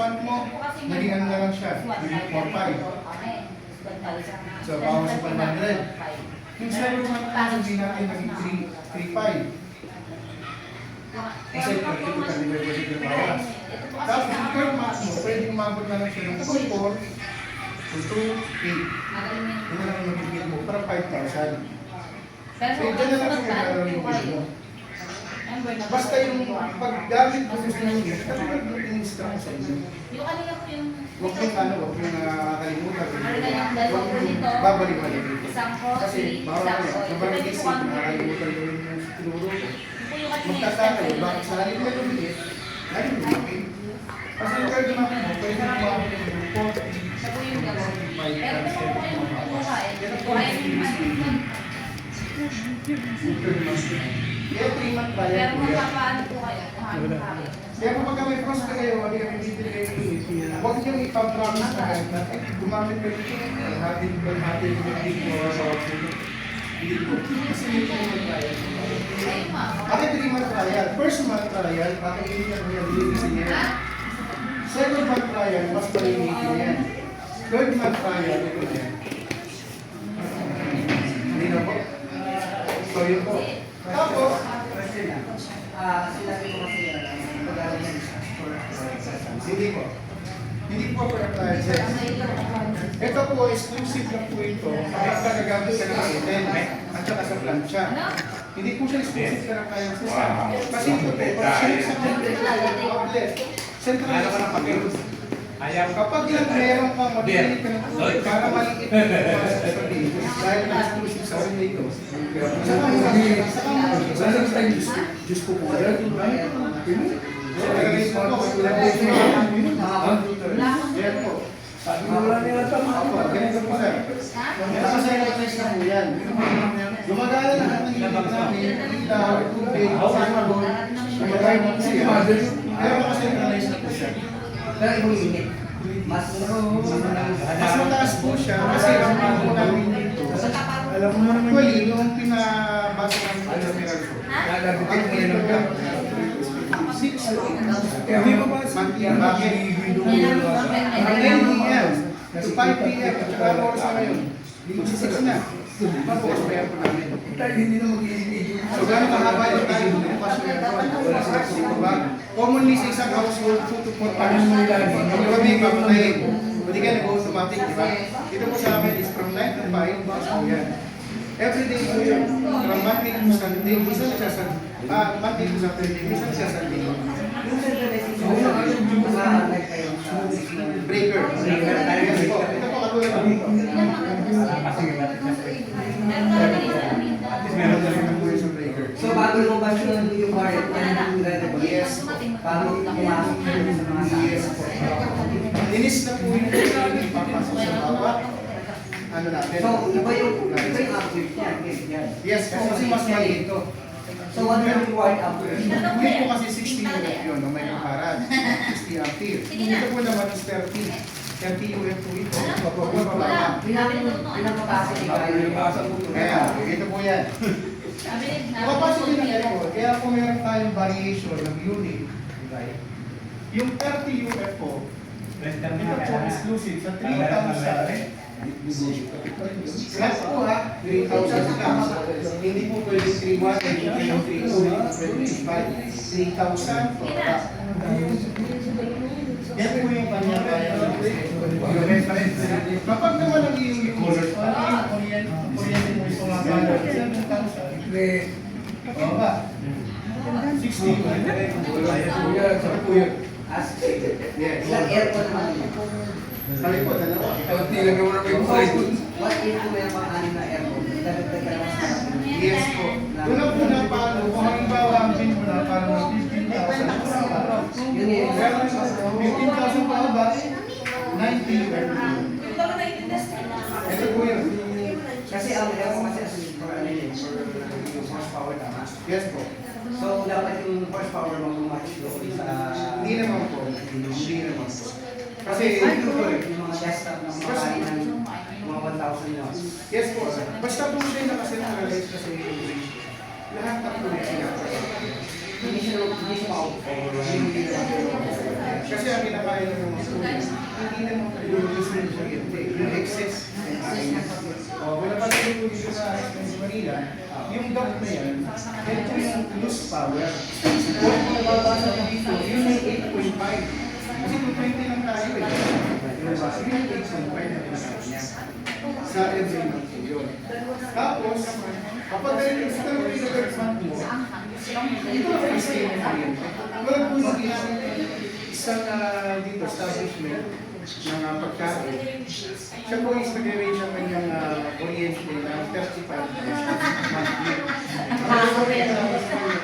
fund mo, naging ano na lang siya, naging 4-5. So, bawas sa 500. Yung second month mo, hindi natin naging 3-5. Kasi pwede ko kami deposit yung bawas. Tapos yung third month mo, pwede umabot na lang siya ng 2-4 to 2-8. Yun na lang magiging mo para 5,000. So, dyan na lang siya nalalaman mo. Basta yung paggamit mo sa inyo, talagang in-instruct sa inyo. Yung kanina po yung... Huwag yung nakakalimutan. Huwag yung babalik mo dito. Isang ko, Kasi baka kaya, kapag isip, nakakalimutan ko yung tinuro ko. Magtataka yun, bakit sa halip na lumiit, lagi mo lumaki. Kasi yung card naman mo, pwede mo lumaki yung grupo. Siya po yung gawin. Pero ito po yung kukuha eh. Kukuha yung Kaya 3 month pa yan. pero magpapaano po kayo? Kuhaan po kayo. Kaya kapag kami cross na kayo, hindi kami bibili kayo ulit. Huwag niyong ipapromise na kahit na, gumamit kayo ito, hatid yung dito sa option. Hindi po. Kasi hindi ko naman trial. Ayun ma. Bakit 3 month trial? First month trial, bakit hindi niya nabilisin niya? Second month trial, mas palinitin yan. Third month trial, ito na yan. Hindi na po. So yun po. Tapos, sinabi ko kasi hindi po. Hindi po for appliances. Ito po, exclusive lang po ito. Kapag nagagamit ka ng kitten at saka sa plancha. Hindi po siya exclusive ka ng appliances. Kasi ito po, pag-share sa outlet, central ka ng pagkain. Kapag lang meron kang mabili ka ng tubig, para maliit na sa dito, dahil na-exclusive sa akin dito. Saka Diyos ko po, yan po. Sabi mo lang nila ito, ganito po sir. Nakasayang-test na po yan. Gumagana na natin yung namin, ilaw, tubig, sabon, gumagana na po siya. Pero nakasayang-test na po siya. Pero ibang init. Mas mataas po siya kasi ang mga po namin dito. Alam mo naman actually, yung pinabasa ng mineral ko. Ang dito ka. 6 Hindi pa ba? bakit? Ang 9 p.m. 5 p.m. at saka ang oras na ngayon. 6 na. Mabukas pa yan po namin. Hindi na mag-iinit. So gano'n kahaba yung tayo bukas na yan. Commonly sa isang household, 2 to 4 times mo ilan. Kung kami papatayin, hindi ka nag-automatic, di ba? Ito po sa amin is from 9 to 5, bukas po yan. Every day po yun. From Monday to Sunday, minsan nagsasunday. Monday to Saturday, minsan nagsasunday. Breaker. Yes po. Ito po katulad ng meron na rin po yung breaker. So bago lumabas yung warrant, yan yung relevant. Yes po. Bago pumasok yun sa mga Yes po. Linis na po yung ipapasok sa bawat ano natin. So iba yung upgrade niya. Yes po, kasi mas maliit ito. So what will yung warrant upgrade? Hindi po kasi 60 UF yun, no? May kaparan. 60 ampere. Ito po naman is 30. 30 UF po ito. Pababa. Pinapapasa ni Kayo. Kaya, ito po yan. Kapapasok din ang aircon. Kaya po meron tayong variation ng unit. Right? Yung 30 UF po, ito po exclusive sa 3,000. Flat po ha, 3,000 lang. Hindi po pwede 3,100, hindi po 3,200, 3,000 po. Yan po yung kanyang kaya. Kapag naman ang iyong color, kuryente mo yung mga kaya, 7,000. Oo ba? 60. Yes. Ilang aircon naman yun? Sabi po, dalawa. What if kung may mga anim na aircon? Dagdag ka naman sa Yes po. Unang-una paano, kung halimbawa ang pin mo na parang 15,000. Yun yun. 15,000 pa ba? 90. Ito po yun. Kasi ang aircon kasi yung horsepower tama. Yes po. So dapat yung horsepower mag-match doon sa... Hindi naman po. Hindi naman po. Kasi yung mga desktop na mga kainan, mga 1,000 na. yes po. Basta po siya nakasentralize na sa innovation. Lahat na po niya. Hindi siya ma-out. Hindi naman po. Kasi ang kinakain ng mga tubig, hindi naman produce ng kuryente, yung excess. Wala pa rin yung dito sa Manila, yung gap na yan, ito yung loose power. Kung nababasa ko dito, yun yung 8.5. Kasi 220 lang tayo eh. Diba? Yun yung 8.5 na pinasal niya. Sa every month po yun. Tapos, kapag ganito sa talagang ilagay month mo, ito ang first day ng kuryente. Wala po mag-ilang isang dito, establishment ng pagkain. Siya po is nag-arrange ang kanyang kuryente ng 35 monthly. Ang kuryente ng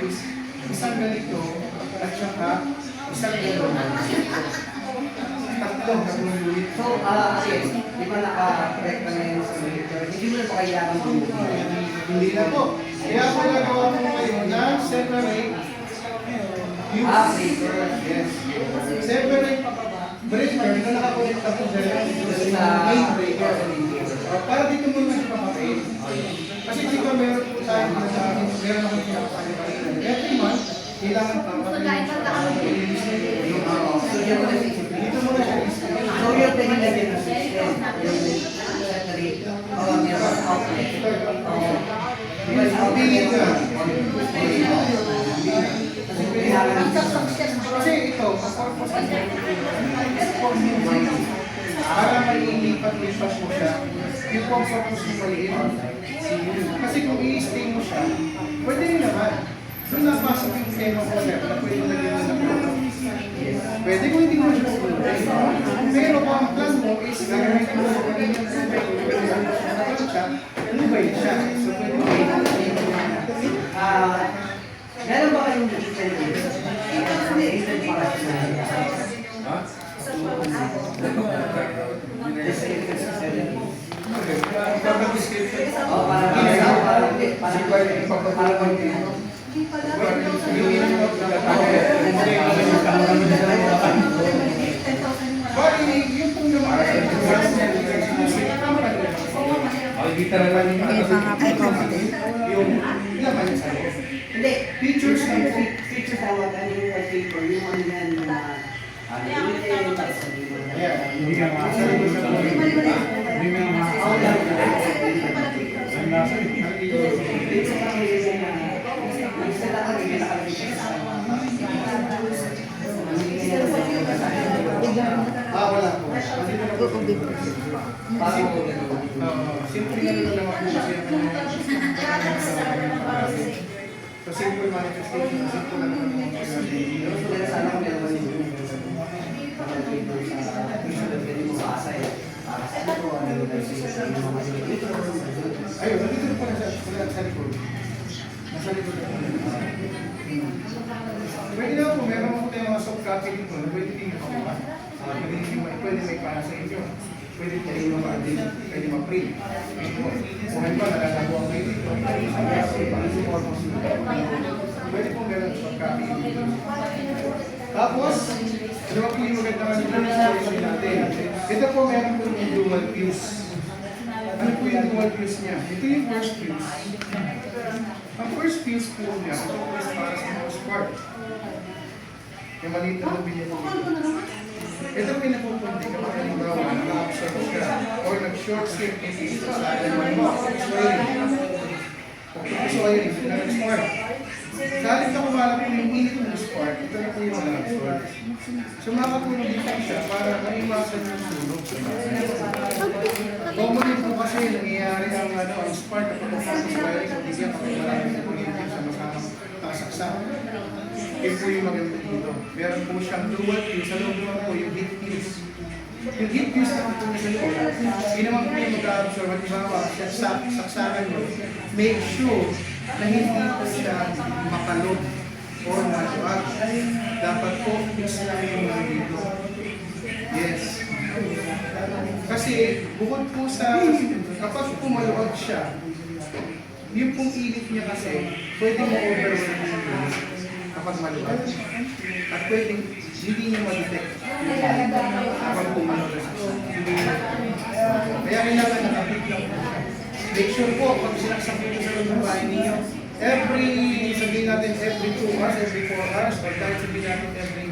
is isang ganito at saka isang gano'n. Tatlong unit. So, yes, di ba naka-correct ka na yun sa monitor? Hindi mo na pa kailangan bumubuhay. Hindi na po. Kaya po nagawa po ngayon na separate use. Breaker. Yes. Separate breaker na nakakonekta po dyan sa main breaker. Para dito muna siya papapay. Kasi dito meron po tayo meron akong pinapasali pa rin. Every month, kailangan papapay. So, yan mo na Dito muna siya So, yung pinilagyan ng system, yung separate, meron outlet. Di ba yung Pili ka. Kasi ito, para mailipat-lipat mo siya, yung purpose mo maliit. Kasi kung i-stay mo siya, pwede rin naman. Doon napasok yung tema ko sir, na pwede lagyan mo ng purpose. Pwede kung hindi mo siya pupunin. Pero kung ang plan mo is gagawin mo sa kanina sa umubay siya. So pwede mo meron ba kayong different para sa yung pong naman yung laman sa Hindi, features ng features ang mga yung paper, yung ano yan, limited, para sa wala po. Simple na lang naman po kasi so simple manifestation, simple na naman po sana kung meron yung ayun, nandito na pala sa likod. Nasa likod na pala. Pwede na po, meron po tayong mga soft copy dito na pwede din nakakuha. Pwede may para sa inyo. Pwede kayo pwede ma-print. Kung halimbawa nalalabuan kayo dito, pwede po meron soft copy dito. Tapos, ano ba po yung magandang installation natin? Ito po meron po yung dual fuse. Ano po yung dual fuse niya? Ito yung first fuse. Ang first fuse po niya, ito po is para sa mga spark. Yung maliit na lubi niya po. Ito po pinapupunti kapag halimbawa naka-absorb siya or nag-short circuit dito sa alam mo. So ayun, nag-spark. Sa halip na kumalap po yung init ng spark, ito na po yung nag-absorb. So makakatulong dito siya para maiwasan yung sunog. Common po kasi nangyayari ang spark kapag kapag sa wiring o bigyan kapag marami na po yung sa makasaksak. Yun po yung maganda dito. Meron po siyang dual fuse. Sa loob naman po yung heat fuse. Yung heat fuse na po sa loob, hindi naman po yung mag-absorb at ibawa, saksakan nyo. Make sure na hindi po siya makalog o maluwag. Dapat po fuse na yung mga dito. Yes. Kasi bukod po sa, kapag pumaluwag siya, yung pong init niya kasi, pwede mo overwhelm kapag maluwag. At pwedeng hindi niya ma-detect kapag pumaluwag siya. Kaya kailangan nakapit lang po siya. Make sure po, pag sinaksak nyo sa loob ng bahay ninyo, sabihin natin every 2 hours, every 4 hours, or kahit sabihin natin every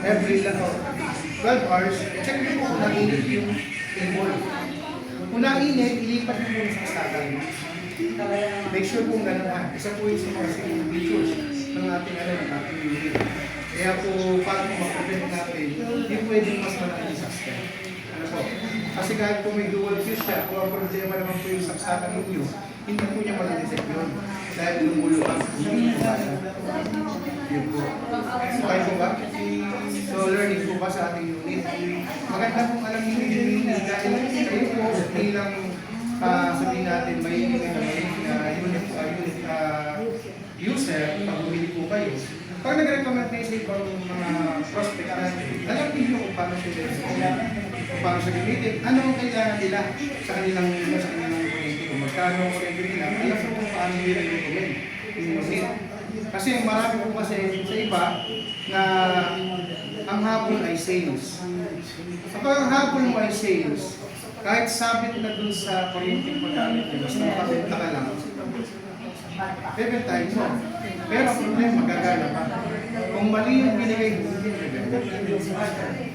every 12 hours, check nyo po kung nainit yung involve. Kung nainit, ilipat nyo yung saksakan. Make sure kung gano'n ha. Isa po yung sa mga features ng ating unit. Kaya po, paano mag-prevent natin, hindi pwedeng mas malaki yung saksakan. Ano po? Kasi kahit po may dual fuse siya, kung ang problema naman po yung saksakan ninyo, hindi po niya mag-detect yun. Dahil lumuluwag. Yun po. Okay po ba? So, learning po ba sa ating unit? Maganda pong alam niyo yung unit dahil kayo po bilang sabihin natin may unit user, pag bumili po kayo. Pag nag-recommend na sa ibang mga prospect natin, alam niyo kung paano siya kung paano siya gamitin, ano ang kailangan nila sa kanilang kuryente, kung magkano ang kuryente nila, alam mo kung paano nila i-recommend yung unit. Kasi marami po kasi sa iba na ang hapon ay sales. Kapag ang hapon mo ay sales, kahit sabit na dun sa kuryente pagkalit, basta makabenta ka lang, bebentahin mo. Pero ang problema, magagana pa. Kung mali yung binigay mo, hindi bebenta.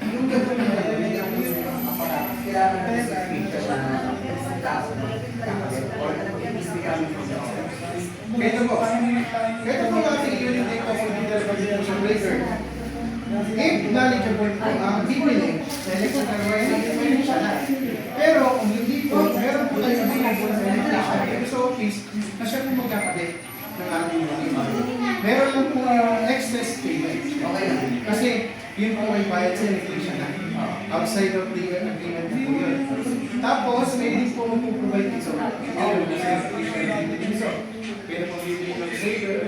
Yung gano'n na kailangan na sa taas Kaya po, ating unit ay computer contribution breaker. If knowledgeable po ang bibili sa electrical wiring, pwede siya na. Pero kung hindi po, meron po tayo available sa electrician sa office na siya po magkakabit ng ating unit. Meron lang po yung excess payment. Okay na. Kasi yun po ay bayad sa electrician na. Outside of the agreement po yun. Tapos, may din po mag-provide dito. Pero kung bibili ng saver,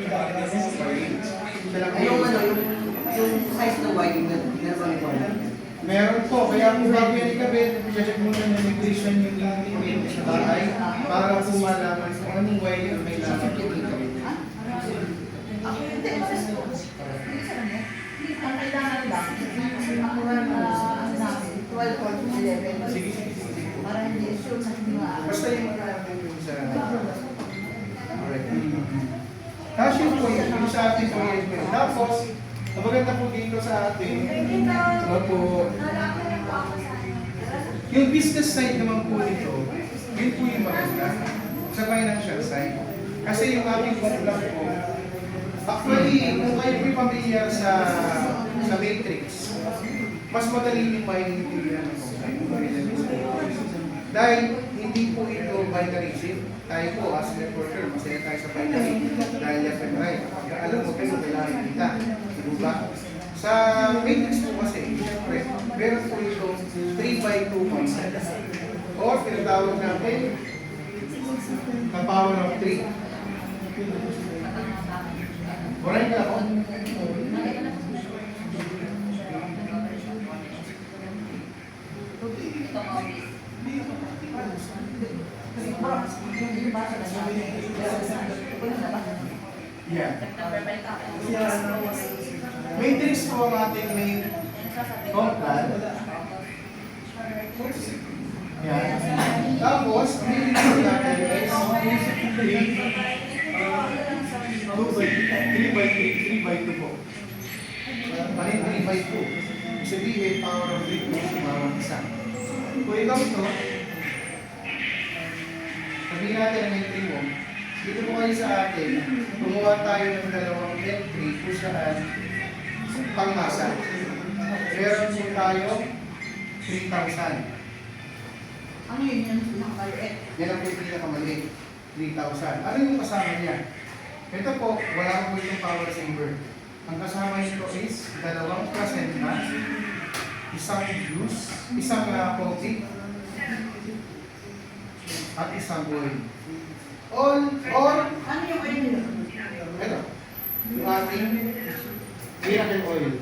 yung size ng wiring na ginagawa ko. meron po, kaya kung bago yan ikabit, check muna ng electrician yung limit sa bahay para po malaman kung anong wiring ang may laman po ikabit. Ang kailangan lang, ang namin, 12 or 11. Sige, sige, sige. Para hindi sure na hindi maaari. Basta yung natin yung sa... Alright. Tapos yun po yung sa ating kuryente. Tapos, maganda po dito sa ating... Ano po... Yung business side naman po nito, yun po yung maganda. Sa financial side. Kasi yung ating program po, actually, kung kayo po'y pamilyar sa matrix, mas madali yung maintindihan ko. Dahil hindi po ito binary shift. Tayo po as networker, masaya tayo sa binary. Dahil left and right. Pag alam mo kayo, kailangan kita. Diba? Sa matrix po kasi, syempre, meron po ito 3x2 concept. Or tinatawag natin na power of 3. Correct na ako? Yeah. Matrix po ang ating main complan. Yan. Tapos, matrix po natin is 3x2 po. Parin 3x2. Ibig sabihin, power of 3 po sa bawat isa. Kung ikaw ito, sabihin natin ang entry mo, dito po kayo sa atin, gumawa tayo ng dalawang entry kung saan pangmasa. Meron po tayo 3,000. Ano yun yung pinakamaliit? Yan ang po yung pinakamaliit. 3,000. Ano yung kasama niya? Ito po, wala po itong power saver. Ang kasama nito is dalawang placenta, isang juice, isang coating, at isang oil. Or, Ano yung oil? ito, yung ating miracle oil.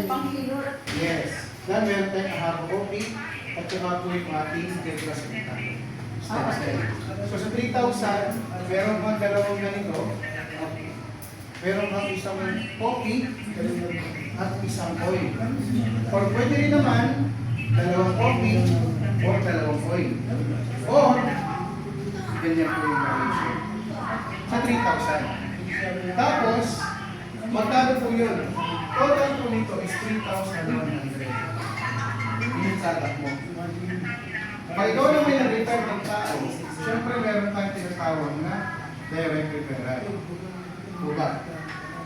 Panghilot. Yes. Then meron tayong hard coffee at saka po yung ating placenta. Stem cell. So sa 3,000, meron kang dalawang ganito. Meron kang isang coffee at isang oil. Or pwede rin naman, dalawang coffee or dalawang oil. Or, ganyan po yung ratio. Sa 3,000. Tapos, magkano po yun? Total po nito is 3,100. Yun yung satak mo. Pag ikaw na may nag-refer ng tao, syempre meron tayong tinatawag na direct referral. Diba?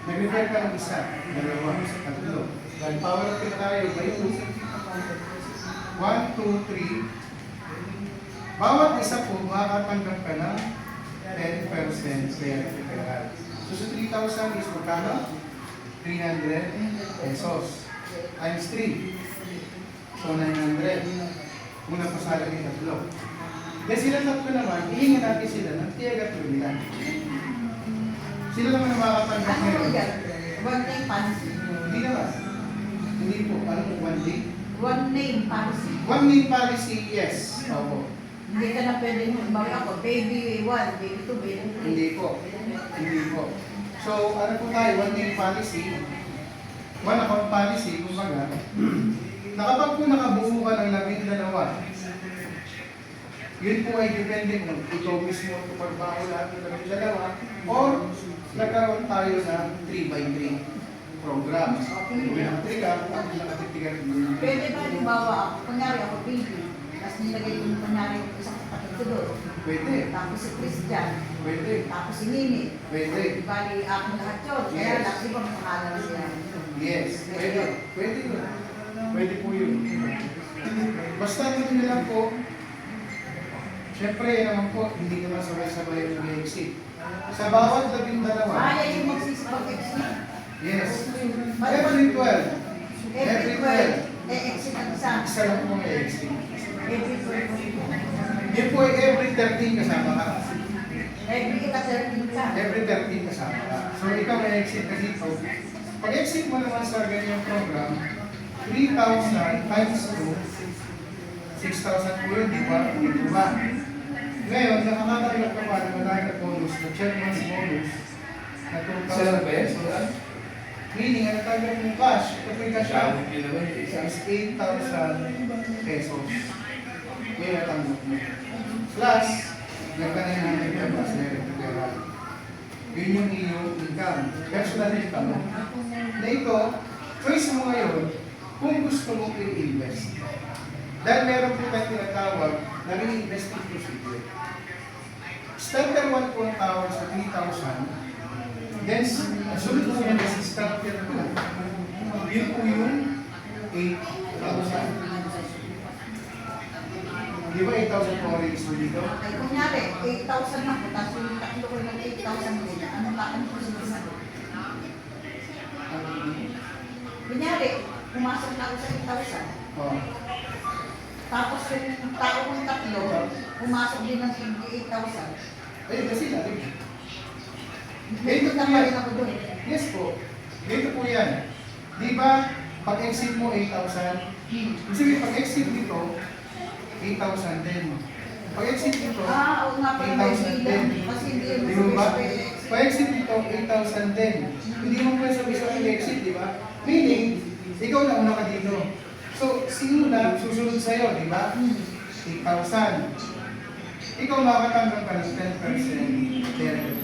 Nag-refer ka ng isa, dalawa, tatlo. Dahil power of it tayo by 2. 1, 2, 3. Bawat isa po, makakatanggap ka ng 10% direct referral. So sa 3,000 is magkano? 300 pesos. Times 3. So 900. Una pa sa akin yung tatlo. Dahil sila tatlo naman, ihingan natin sila ng tiyagat nila. Sila naman ang makakatanggap Ano ngayon. po yan? One name policy. Hindi naman. Hindi po. Ano po, one day? One name policy. One name policy, yes. Opo. Hindi ka na pwedeng magbawi ako. Baby 1, baby 2, baby 3. Hindi po. Hindi po. So, ano po tayo? One name policy. One account policy, kumbaga. Na kapag po nakabuo ka ng 12, yun po ay depende kung ikaw mismo tumarbaho lahat ng 12 or nagkaroon tayo ng 3x3 program. Kung naka-3 ka, tapos nakatitigan mo. Pwede ba halimbawa ako, kunyari ako baby, tapos nilagay yung kunyari yung isang kapatid ko doon. Pwede. Tapos si Christian, Pwede. tapos si Nini. Pwede. Bali, ako lahat yun. Kaya Yes. lang, di ba pangalan siya? Yes. Pwede. Pwede yun. Pwede po yun. Basta ito na lang po, syempre naman po, hindi naman sabay-sabay yung mag-exit. Sa bawat 12, Kaya yung magsisipag-exit. yes. Every 12. Every 12, exit ang isa. Isa lang po may exit. Every 12. Yun po ay every 13 kasama ka. Every ika-13 ka. Every 13 kasama ka. So ikaw may exit ka dito. Pag exit mo naman sa ganyang program, 3,000 times 2, 6,000 po yun, di ba? Diba? Ngayon, nakakatanggap ka pa naman tayo na bonus, na chairman's bonus, na 2,000 pesos. Meaning, ang natanggap mong cash, ito po yung cash out, is 8,000 pesos. Yun ang natanggap mo. Plus, nagka-900 ka plus direct referral. Yun yung iyong income. Personal income mo. Na ito, choice mo ngayon, kung gusto mong i-invest. Dahil meron po tayong tinatawag na reinvesting procedure. Starter 1 po ang tawag sa 3,000. Then, sunod po yan si starter 2. Yun po yung 8,000. Di ba 8,000 po ang register dito? Ay, kunyari, 8,000 lang po, tapos yung tatlo ko ng 8,000 din. Ano po sa kunyari, pumasok na ako sa 8,000. Oh. Tapos yung tao kong tatlo, pumasok din ng 8,000. Ayun kasi natin. Dito na pa rin ako doon. Yes po. Dito po yan. Di ba, pag exit mo 8,000, kasi pag exit dito, 8,000 din. Pag exit dito, Oo nga pala may 8,000 bilang. din. Kasi hindi Di mo ba? sabi Pag exit dito, 8,000 din. Hindi mo pwede sabi exit, di ba? Meaning, ikaw na una ka dito. So, sino na susunod sa'yo, di ba? 8,000. Ikaw makakatanggap ka ng 10% direct.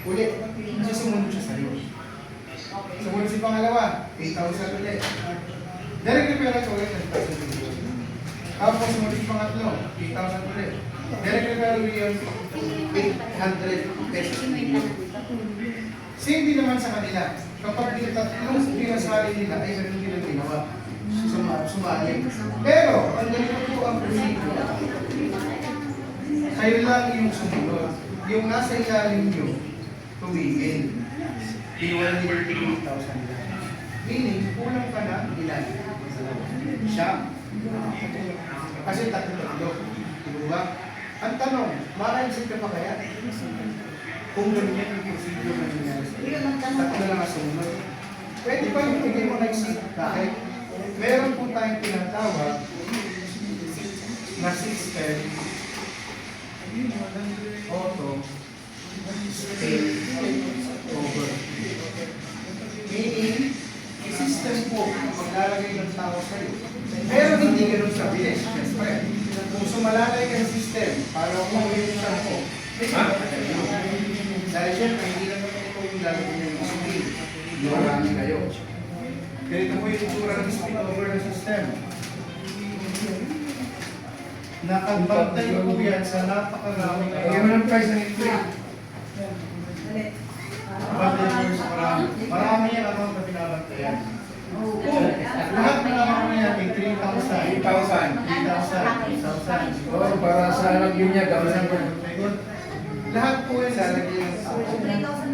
Ulit, kasi sumunod siya sa'yo. Sumunod si pangalawa, 8,000 ulit. Direct referral ulit, 10,000 ulit. Tapos sumunod si pangatlo, 8,000 ulit. Direct referral yun, 800 pesos. Same din naman sa kanila. Kapag yung tatlong pinasali nila ay ganun din ang ginawa. Sumali. Pero, ang ganito po ang procedure. Kayo lang yung sumunod. Yung nasa ilalim nyo, tumigil. Iwan nila yung 8,000 lang. Meaning, kulang ka na ilan? Siyam. Kasi tatlo. Diba? Ang tanong, maka-exit ka pa kaya? Kung ganyan yung procedure na nangyari sa'yo. Tatlo lang ang sumunod. Pwede pa yung hindi mo na-exit. Bakit? Meron po tayong tinatawag na system auto state over. Meaning, system po maglalagay ng tao sa'yo. Pero hindi ganun sa bilis, siyempre. Kung sumalalay ka sa system, para kung yung siya po, dahil siyempre, hindi lang naman ito yung lalagay ng screen. Marami kayo. Ganito po yung itsura ng spillover ng system. Nakabantay po yan sa napakaraming Ayun ang price ng inflate. bantay po sa marami. Marami yan ang mga binabantayan. Lahat na naman po yan, may 3,000. 3,000. 3,000. 3,000. Oh, para sa lagyan niya, gawin ko. Lahat po yan sa lagyan.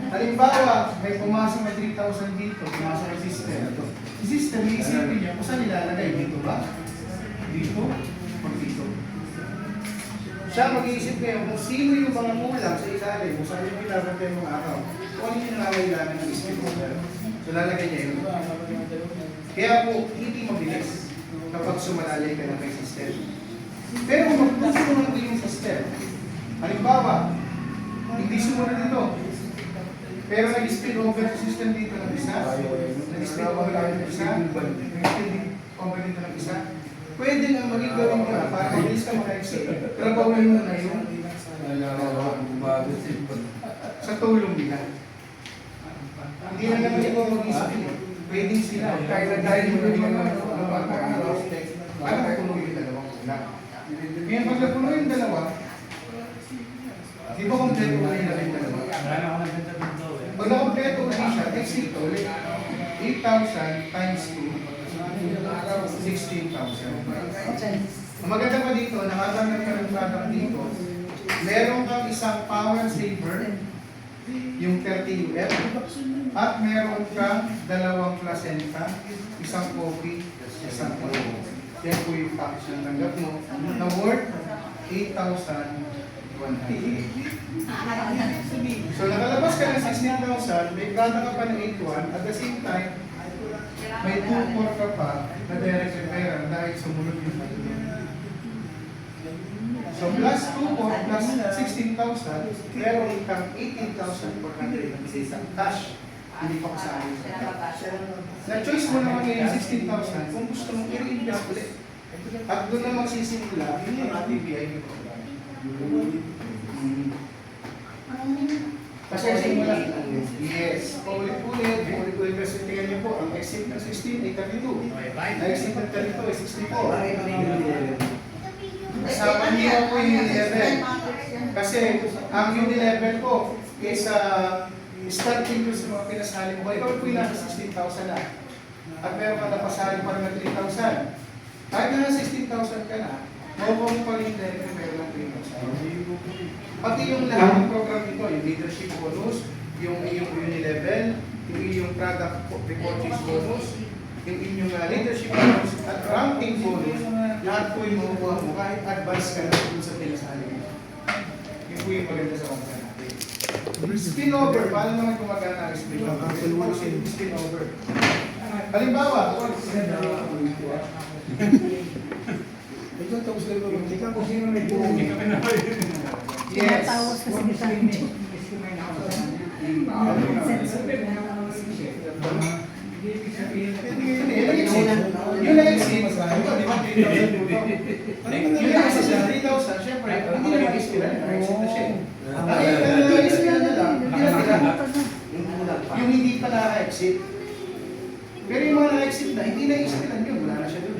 Halimbawa, may pumasok na 3,000 dito, pumasok ang system. Yung system, iisipin niya, kung saan nilalagay? Dito ba? Dito? O dito? Siya mag-iisip kayo kung sino yung mga kulang sa ilalim, kung saan yung pinabantay mga araw, kung ano yung nangangailangan ng spillover. So lalagay niya yun. Kaya po, hindi mabilis kapag sumalalay ka na may system. Pero kung magpusin mo lang din yung system, halimbawa, hindi sumunod ito, pero nag-spill over yung system dito ng isa, nag-spill over ng isa, nag-spill over dito ng isa, pwede nga maging gawin mo na para mabilis ka maka-exit. Trabawin mo na yung sa tulong nila. Hindi na naman ikaw mag-spill. Pwedeng sila. Dahil mo na yung para puno yung dalawang kulang. Ngayon, pag napuno yung dalawa, di ba kompleto na yung dalawa? Pag nakompleto ulit siya, exit ulit. 8,000 times 2, 16,000. Ang maganda pa dito, nakatanggap ka ng product dito, meron kang isang power saver, yung 30 UF, at meron kang dalawang placenta, isang coffee, isang coffee. Yan po yung package ng tanggap mo na worth 8,100. So nakalabas ka ng 16,000, may plata ka pa ng 8,100, at the same time, may 2,400 ka pa na direct repair dahil sumunod yung patuloy. So plus 2,400 plus 16,000, meron kang 18,400 na isang cash. Hindi pa kasama sa cash. Na-choice mo naman ngayon 16,000 kung gusto mong i-reinvest ulit. At doon na magsisimula yung ating VIP program. Kasi simula, yes, paulit-ulit, kasi tingnan niyo po, ang exit ng 16 ay 32. Na-exit ng 32 ay 64. Kasama niyo po yung level. Kasi ang level ko is starting ko sa mga pinasali mo. Ikaw po yung nasa 16,000 na. At meron ka napasali pa rin na 3,000. Kahit na 16,000 ka na, makuha mo pa rin dahil meron ng 3,000. Pati yung lahat ng program nito, yung leadership bonus, yung iyong unilevel, yung iyong product repurchase bonus, yung inyong leadership bonus at ranking bonus, lahat po yung makukuha mo kahit advance ka na dun sa pinasali mo. Yun po yung maganda sa kanila natin. Spillover, paano naman gumagana ang spillover? Spillover. Halimbawa, Ito, tapos na yung tika kung sino may buong. yes. Yung na-exit, ito, di ba, 3,000 yung na-exit sa 3,000, syempre, hindi na mag-exit na siya. Ang na-exit na lang, hindi na tira. Yung hindi pa na-exit. Pero yung mga na-exit na, hindi na-exit lang yun, wala na siya doon.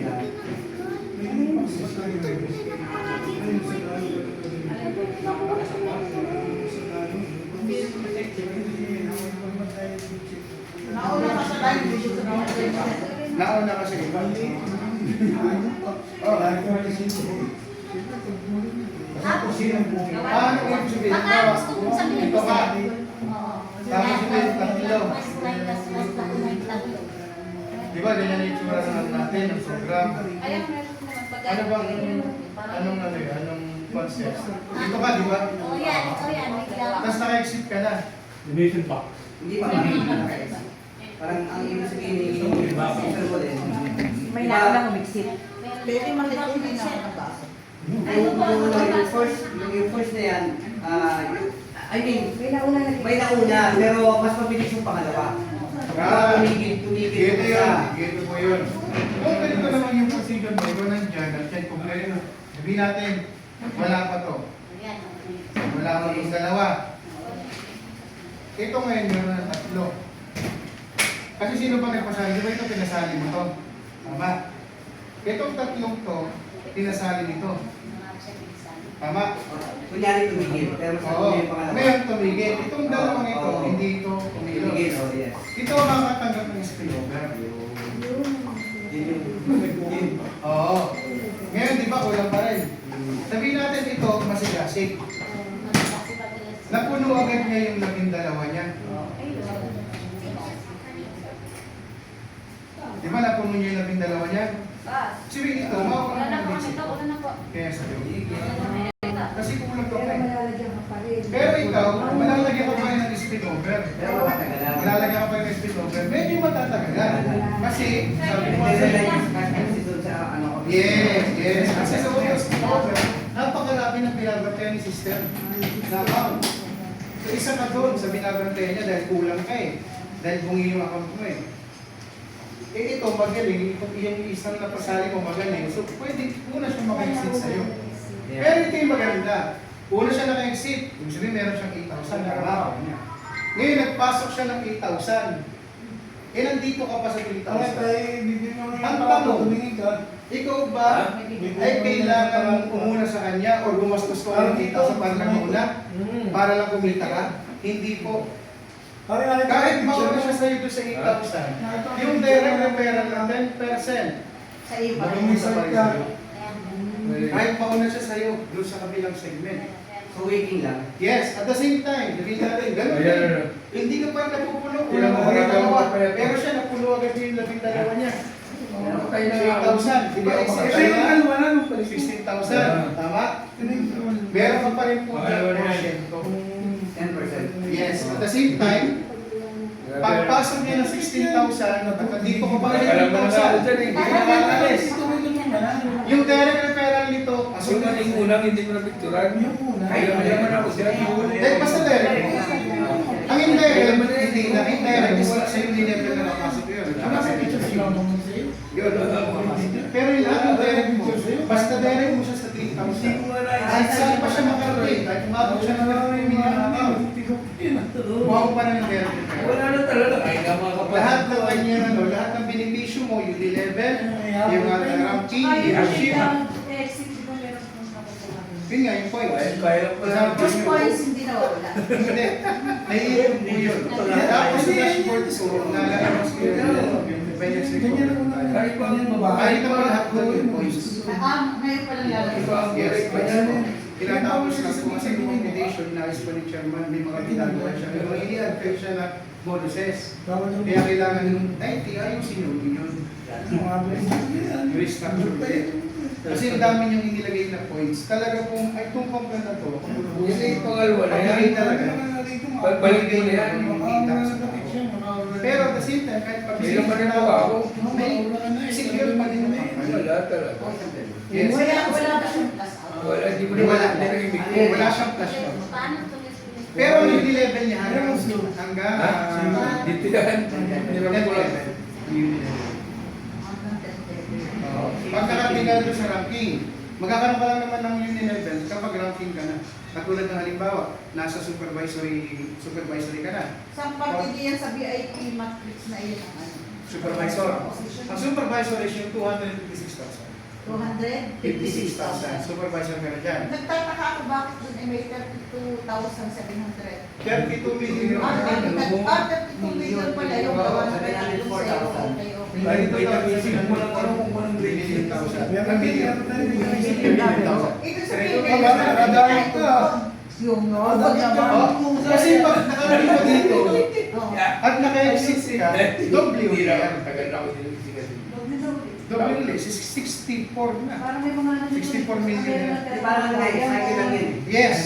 Nauna kasi iba. Oh, ano yung sabihin? Baka gusto kong sabihin Ito ka. Tapos Mas yung tatlo. tatlo. Di ba, ganyan yung itsura natin, ng program. Ayaw, meron naman pag- Ano bang, anong concept? Ito ka, di ba? Oh, yan. Oh, yan. Bigla. Tapos naka-exit ka na. Donation pa. Hindi pa kami. Parang ang ibig sabihin ni Sir Bolen. May nauna umiksit. Pwede makikita na Yung first na yan, I mean, May nauna. pero mas mabilis yung pangalawa. Tumigil Gito yung yun. isa. Gito po yun. Kung ganito naman yung procedure mo, ikaw nandyan, at yan, kumpleto. Sabihin natin, wala pa to. Wala pa itong dalawa. Ito ngayon, meron na tatlo. Kasi sino ba nagpasali? Di ba ito pinasali mo to? Tama. Itong tatlong to, pinasali nito. Tama? Kunyari tumigil, pero sa Oo. yung pangalawa. Ngayon tumigil. Itong dalawang ito, Oo. hindi ito tumigil. Tumigil, oh yes. Ito ang makatanggap ng spillover. Yun. Oo. Ngayon, di ba, kulang pa rin. Sabihin natin ito, masigasig. Napuno agad niya yung 12 niya. Di ba, napuno niya yung 12 niya? Sabihin ito, Wala makakuha na ng po basic. kami, wala na po. Kaya sabi ko, kasi kulang ka Pero pa eh. malalagyan ka pa rin. Pero ikaw, malalagyan ka pa rin ng spillover. Pero matagalan. Malalagyan ka pa rin ng spillover. Medyo matatagalan. Kasi, sabi ko Kasi kasi, kasi doon sa ano. yes, yes. Kasi sa mga spillover, napakarami ng binabantayan ni sister. Nakam. So isa ka doon sa binabantayan niya dahil kulang ka eh. Dahil bungi yung account mo eh. Eh ito, magaling. Yung isang napasali mo magaling. So pwede, una siya maka-exit sa'yo. Pero ito yung maganda. Una siya naka-exit. Ibig sabihin meron siyang 8,000 na araw niya. Ngayon, nagpasok siya ng 8,000. Eh, nandito ka pa sa 3,000. Ang tanong, tumingin ka. ikaw ba ay kailangan mong umuna sa kanya o gumastos ko ng 8,000 para lang mauna? Para lang kumita ka? Hindi po. Kahit mauna siya sa'yo doon sa 8,000, yung direct na pera ng 10%, Sa iyo pa rin. sabay sa'yo. Kahit mauna siya sa'yo doon sa kabilang segment. So waiting lang. Yes, at the same time, sabihin natin, ganun Ayan, din. ano. Hindi ka pa napupuno, Hindi kulang mo pa rin dalawa. makakaya. Pero siya napuno agad yung 12 niya. Pero Tayo na 8,000, di ba? Hindi ako Kasi makakaya. yung Ano, ano, ano, 16,000, tama? Meron ka pa rin po Makalawa na yan. porsyento. 10%. Yes, at the same time, pagpasok niya ng 16,000, at dito ko pa rin Alam mo na nga, 8,000. dyan eh. Hindi ka nakakalis. Yung direct referral nito, Kasi yung maling unang hindi mo napicturan. Kaya naman ako siya. dahil basta direct. Ang indirect, hindi na. Indirect, is sa hindi level na nakapasok yun. Yun. Pero yung lahat ng direct mo, basta direct mo siya sa 3,000. Kahit saan pa siya makarating, kahit umabot siya ng 3 million account, umabot pa rin ng direct referral. Wala na talaga. Ay, kapal. Lahat ng kanya, ano, lahat ng benepisyo mo, yung level, yung ranking, yung ship, yun nga, yung points. Kaya lang pala. Yung points hindi nawawala. Hindi, naiiwan mo yun. Tapos sa dashboard ko, nalalabas ko yun, yung dependence report. Kahit pa ang babae. Kahit naman lahat ko yung points. Ngayon pa lang lalabas. Yes, tinatapos na po kasi yung invitation, nais pa ni chairman, may mga ginagawa siya. Pero i-advert siya na bonuses. Kaya kailangan yung 90, ayusin yun. Yung restructure ulit. Kasi ang dami niyong inilagay na points. Talaga pong, ay itong complaint na to, Kasi yung pangalawa na yan. pagkain talaga. Pagbalik mo na yan. Pero at the same time, kahit pag Hindi naman yung ako. may secure pa din yung company. Wala talaga. Yes. Wala pa siyang plus out. Wala, di mo Wala. na nag-ibig. Wala siyang flash out. Pero yung level niya hanggang Dito yan. Hindi naman ko lang. pag nakarating ka doon sa ranking, magkakaroon ka lang naman ng uni level kapag ranking ka na. Katulad ng halimbawa, nasa supervisory ka na. Sa pagtigiyan sa VIP matrix na iyon ang ano? Supervisor. Ang supervisor is yung 256,000. 256,000. Supervisor ka na dyan. Nagtataka ako bakit doon ay may 32,700. 32 million. 32 million pala yung gawa sa kanilang cellphone. Kahit ito lang, isipin mo lang kung anong 3 million thousand. Ang million. Ibig sabihin, yung Kasi pag nakarating ka dito, at naka-exit ka, doble Hindi yun lang. yan. Tagal na ako sinilisi kasi. Doble yun eh, 64 na. Parang may mga 64 million. Parang cycle lang yun. Yes.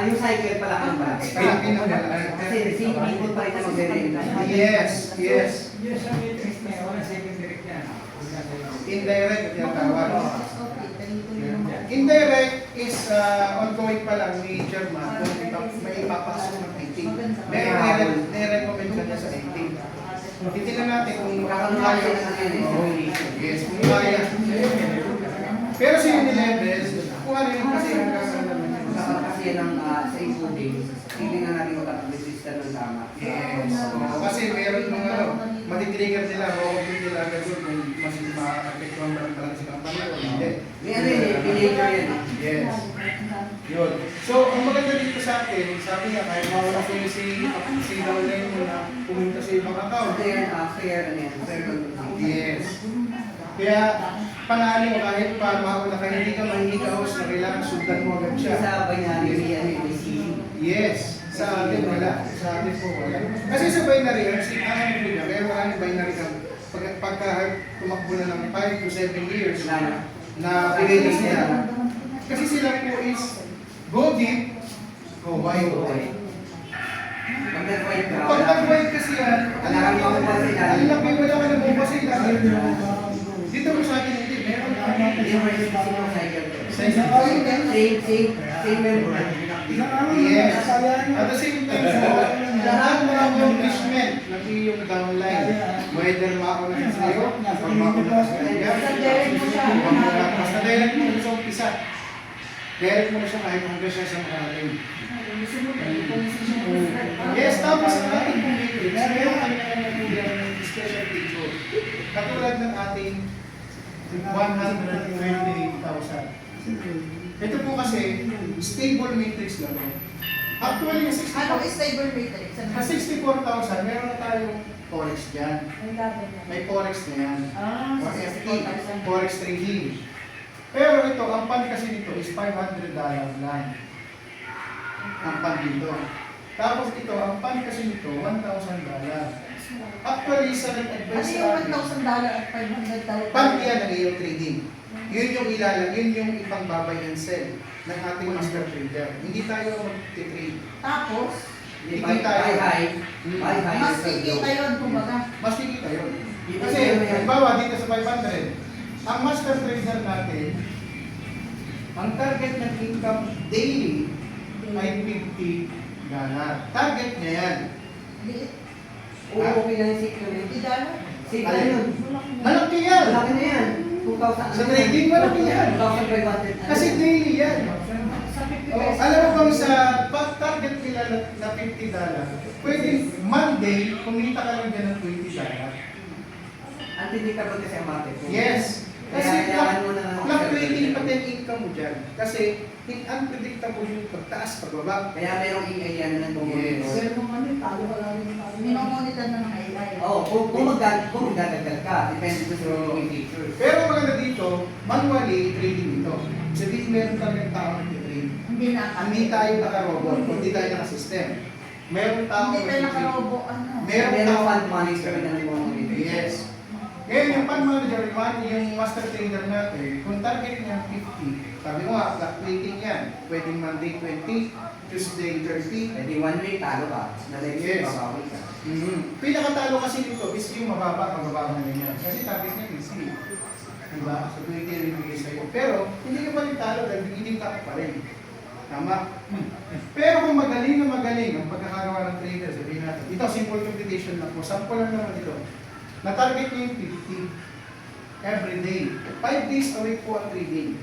Yung cycle pala ang ba? Kaya pinamala. Kasi same people pa rin ang magre-reinvest. Yes, yes. Indirect yung tawag. Indirect is ongoing pa lang ni Chairman kung may ipapasok ng 18. May recommend ka niya sa 18. Titignan natin kung makakaya. Yes, kung kaya. Pero sa yung level, kung ano yung kasi hanggang sa naman. Kasi ng sa including, hindi na natin magkakapisista ng tama. Yes. Kasi meron mga matitrigger nila, mawagin nila agad doon kung mas ma-apektuhan ba talaga si company o hindi. May ano yun, teenager yan. Yes. Yun. So, ang maganda dito sa akin, sabi niya, kahit mawala ko yung si Dowling mo na pumunta sa ibang account. Fair, ano yan, fair conversation. Yes. Kaya, panalo kahit pa mawala ka, hindi ka mahihikaos na kailangan sundan mo agad siya. Sa binary, ano yun, may CC. Yes. Sa atin wala. Sa atin po wala. Kasi sa binary, ang ano po niya, kaya maraming binary kang pagka tumakbo na ng 5 to 7 years na pinilis niya. Kasi sila po is go deep, go wide. Pag nag-white ka, Pag nag-wide kasi yan, ang laki wala ka na bukas sila. Dito mo sa akin, hindi. Meron ka. Same member. Yes. At the same time po, lahat ng accomplishment ng iyong downline, whether mauna ka sa'yo, pag mauna ka sa kanya, basta direct mo sa umpisa. Direct mo na siya kahit hanggang siya sa makarating. Yes, tapos ang ating matrix, meron kami ng special feature. Katulad ng ating 128,000. Ito po kasi, stable matrix lang. Actually, yung Ano is stable matrix? sa 64,000, meron na tayong forex dyan. May forex na yan. Or FT, forex trading. Pero ito, ang pan kasi nito is $500 lang. Ang pan dito. Tapos ito, ang pan kasi nito, $1,000. Actually, sa Ano nag-advise yung sa akin, $1,000 at $500? pan yan ang iyong trading. Yun yung ilalang, yun yung ibang buy and sell ng ating master trader. Hindi tayo mag-trade. Tapos, Hindi tayo. mas kikita yun, kumbaga. Mas kikita yun. Kasi, halimbawa dito sa 500, ang master trader natin, ang target ng income daily ay $50. Target niya yan. Oo, okay na yung siklo na yun. $50? Siklo na yun. Malaki yan! Malaki na yan. 2,000. Sa trading, malaki yan. 2,500. Kasi daily yan. Sa 50 Oh, pesos. alam mo bang sa target nila na $50, pwedeng Monday, kumita ka lang dyan ng $20. Unpredictable kasi ang market. Yes. Kasi Kaya kailangan mo na fluctuating pati ang income mo dyan. Kasi unpredictable yung pagtaas, pagbaba. Kaya merong AI ano ng bumulito. Yes. Pero kung ano, talo ka lang yung talo. Minomonitor na ng AI. Oo, kung magdadagdag ka, depende sa yung features. Pero maganda dito, manually trading ito. Sabihin meron talagang tao nag-trade. Hindi na. Hindi tayo naka-robot, hindi tayo naka-system. Meron tao Hindi tayo nakarobo. Ano? Meron Merong tao fund manager na bumulito. Yes. Ngayon, yung fund manager, yung master trader natin, kung target niya 50, sabi mo nga, fluctuating yan. Pwedeng Monday 20, Tuesday 30. Pwede 1 week talo ka. Na next week, Yes. babawi ka. Pinakatalo kasi nito is yung mababa, pababa na ganyan. Kasi target niya is diba? So, 20 yung ibigay sa'yo. Pero, hindi ka pa rin talo dahil bigiding ka pa rin. Tama? Pero kung magaling na magaling ang pagkakagawa ng trader, sabihin natin, ito, simple computation lang po. Sample lang naman ito. Na-target niyo yung 50 every day. 5 days a week po ang trading.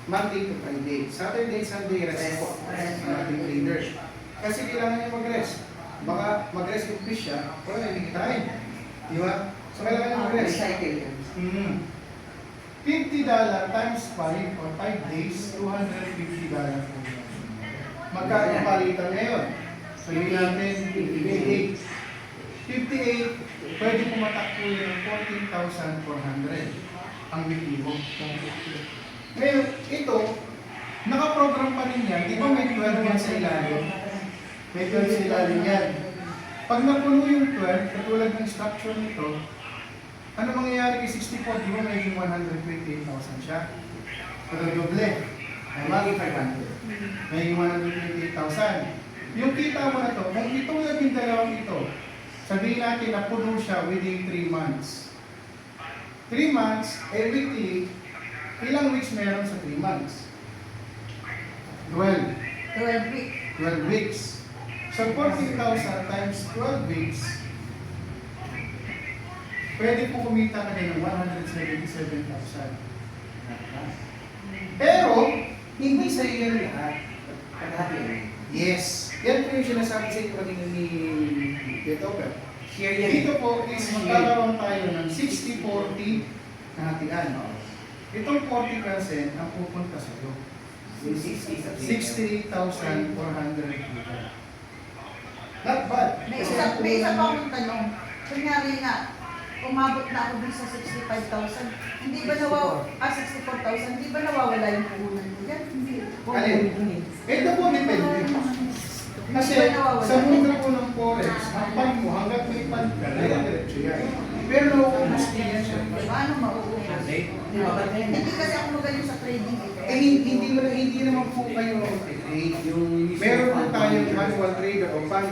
Monday to Friday. Saturday, Sunday, rest po ang ating traders. Kasi kailangan niya mag-rest. Baka mag-rest yung fish siya, wala, hindi kitain. Di ba? So, kailangan niya mag-rest. Recycle yan. $50 times 5 for 5 days, $250 po. Magkano ang palitan ngayon? So, yun natin, 58. 58, pwede pumatak po yun ng 14,400 ang weekly mo. Ngayon, ito, nakaprogram pa rin yan. Di ba may 12 yan sa ilalim? May 12 sa ilalim yan. Pag napuno yung 12, katulad ng structure nito, ano mangyayari kay 64? Di ba may 128,000 siya? Pag-doble. Magiging 500. May 128,000. Yung kita mo na to, kung itong labing dalawang ito, sabihin natin na puno siya within 3 months. 3 months, weekly, ilang weeks meron sa 3 months? 12. 12 week. 12 weeks. So 14,000 times 12 weeks, pwede po kumita ka din ng 177,000. Pero, hindi sa iyo yan lahat. Kalahati yan. Yes. Yan po yung sinasabi sa inyo kanina ni Getover. Share yan. Dito po is magkakaroon tayo ng 60-40 na hatian. Itong 40% ang pupunta sa iyo. Yung 60 sa 68,400 dito. Not bad. May isa pa akong tanong. Kunyari nga, umabot na ako dun sa 65,000. Hindi ba 64,000, hindi ba nawawala yung puhunan ko dyan? Hindi. Alin? Ito po depende. Kasi sa mundo po ng forex, ang pan mo hanggang may pan ka, diretso yan. Pero nauubos din yan siya. Paano mauubos? Di ba ba? Hindi kasi ako magaling sa trading. Eh, hindi naman po kayo mag-trade. Meron po tayong manual trader o pan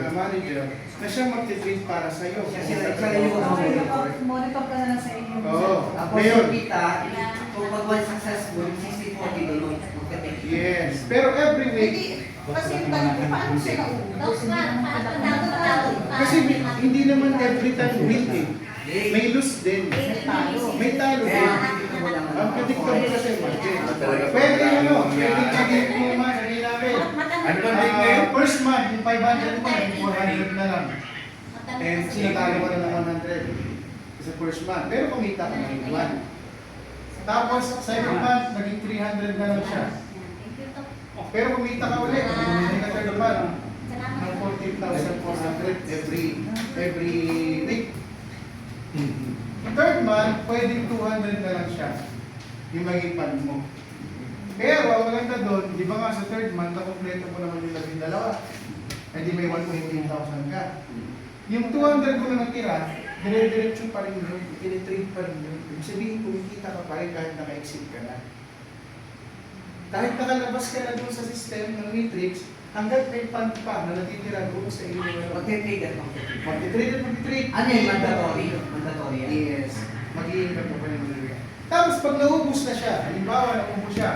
manager na siya mag-trade para sa iyo. Siya yung Monitor ka na lang sa inyo. Oo. Tapos Ngayon, yung kita, kung pag one successful, 60-40 doon magkatake. yes. Pero every week, Hindi, kasi yung tanong ko, paano siya nauubos? kasi hindi naman every time win eh. May lose din. May talo din. Ang predictable kasi budget. Pwede pwede check mo naman, sabihin namin. Ano ba din ngayon? First month, yung 500 mo, yung 400 na lang. And sinatalo ko na ng 100. Sa first month. Pero kumita ka ng 1. Tapos, second month, naging 300 na lang siya. Pero kumita ka ulit. Kumita ka third month ng 14,400 every week. Third month, pwedeng 200 na lang siya. Yung maging pan mo. Pero, ang maganda doon, di ba nga sa third month, nakompleto mo naman yung 12. Eh di may 120,000 ka. Yung 200 mo na natira, dire-diretso pa rin yun, pinitrade pa rin yun. Ibig sabihin, kumikita ka pa rin kahit naka-exit ka na. Kahit nakalabas ka na doon sa system ng matrix, hanggang may pan pa na natitira doon sa iyo. Magte-trade at Mag-trade. Ano yung mandatory? Mandatory yan? Yes. Mag-iingat mo pa yung mga. Tapos pag naubos na siya, halimbawa naubos siya,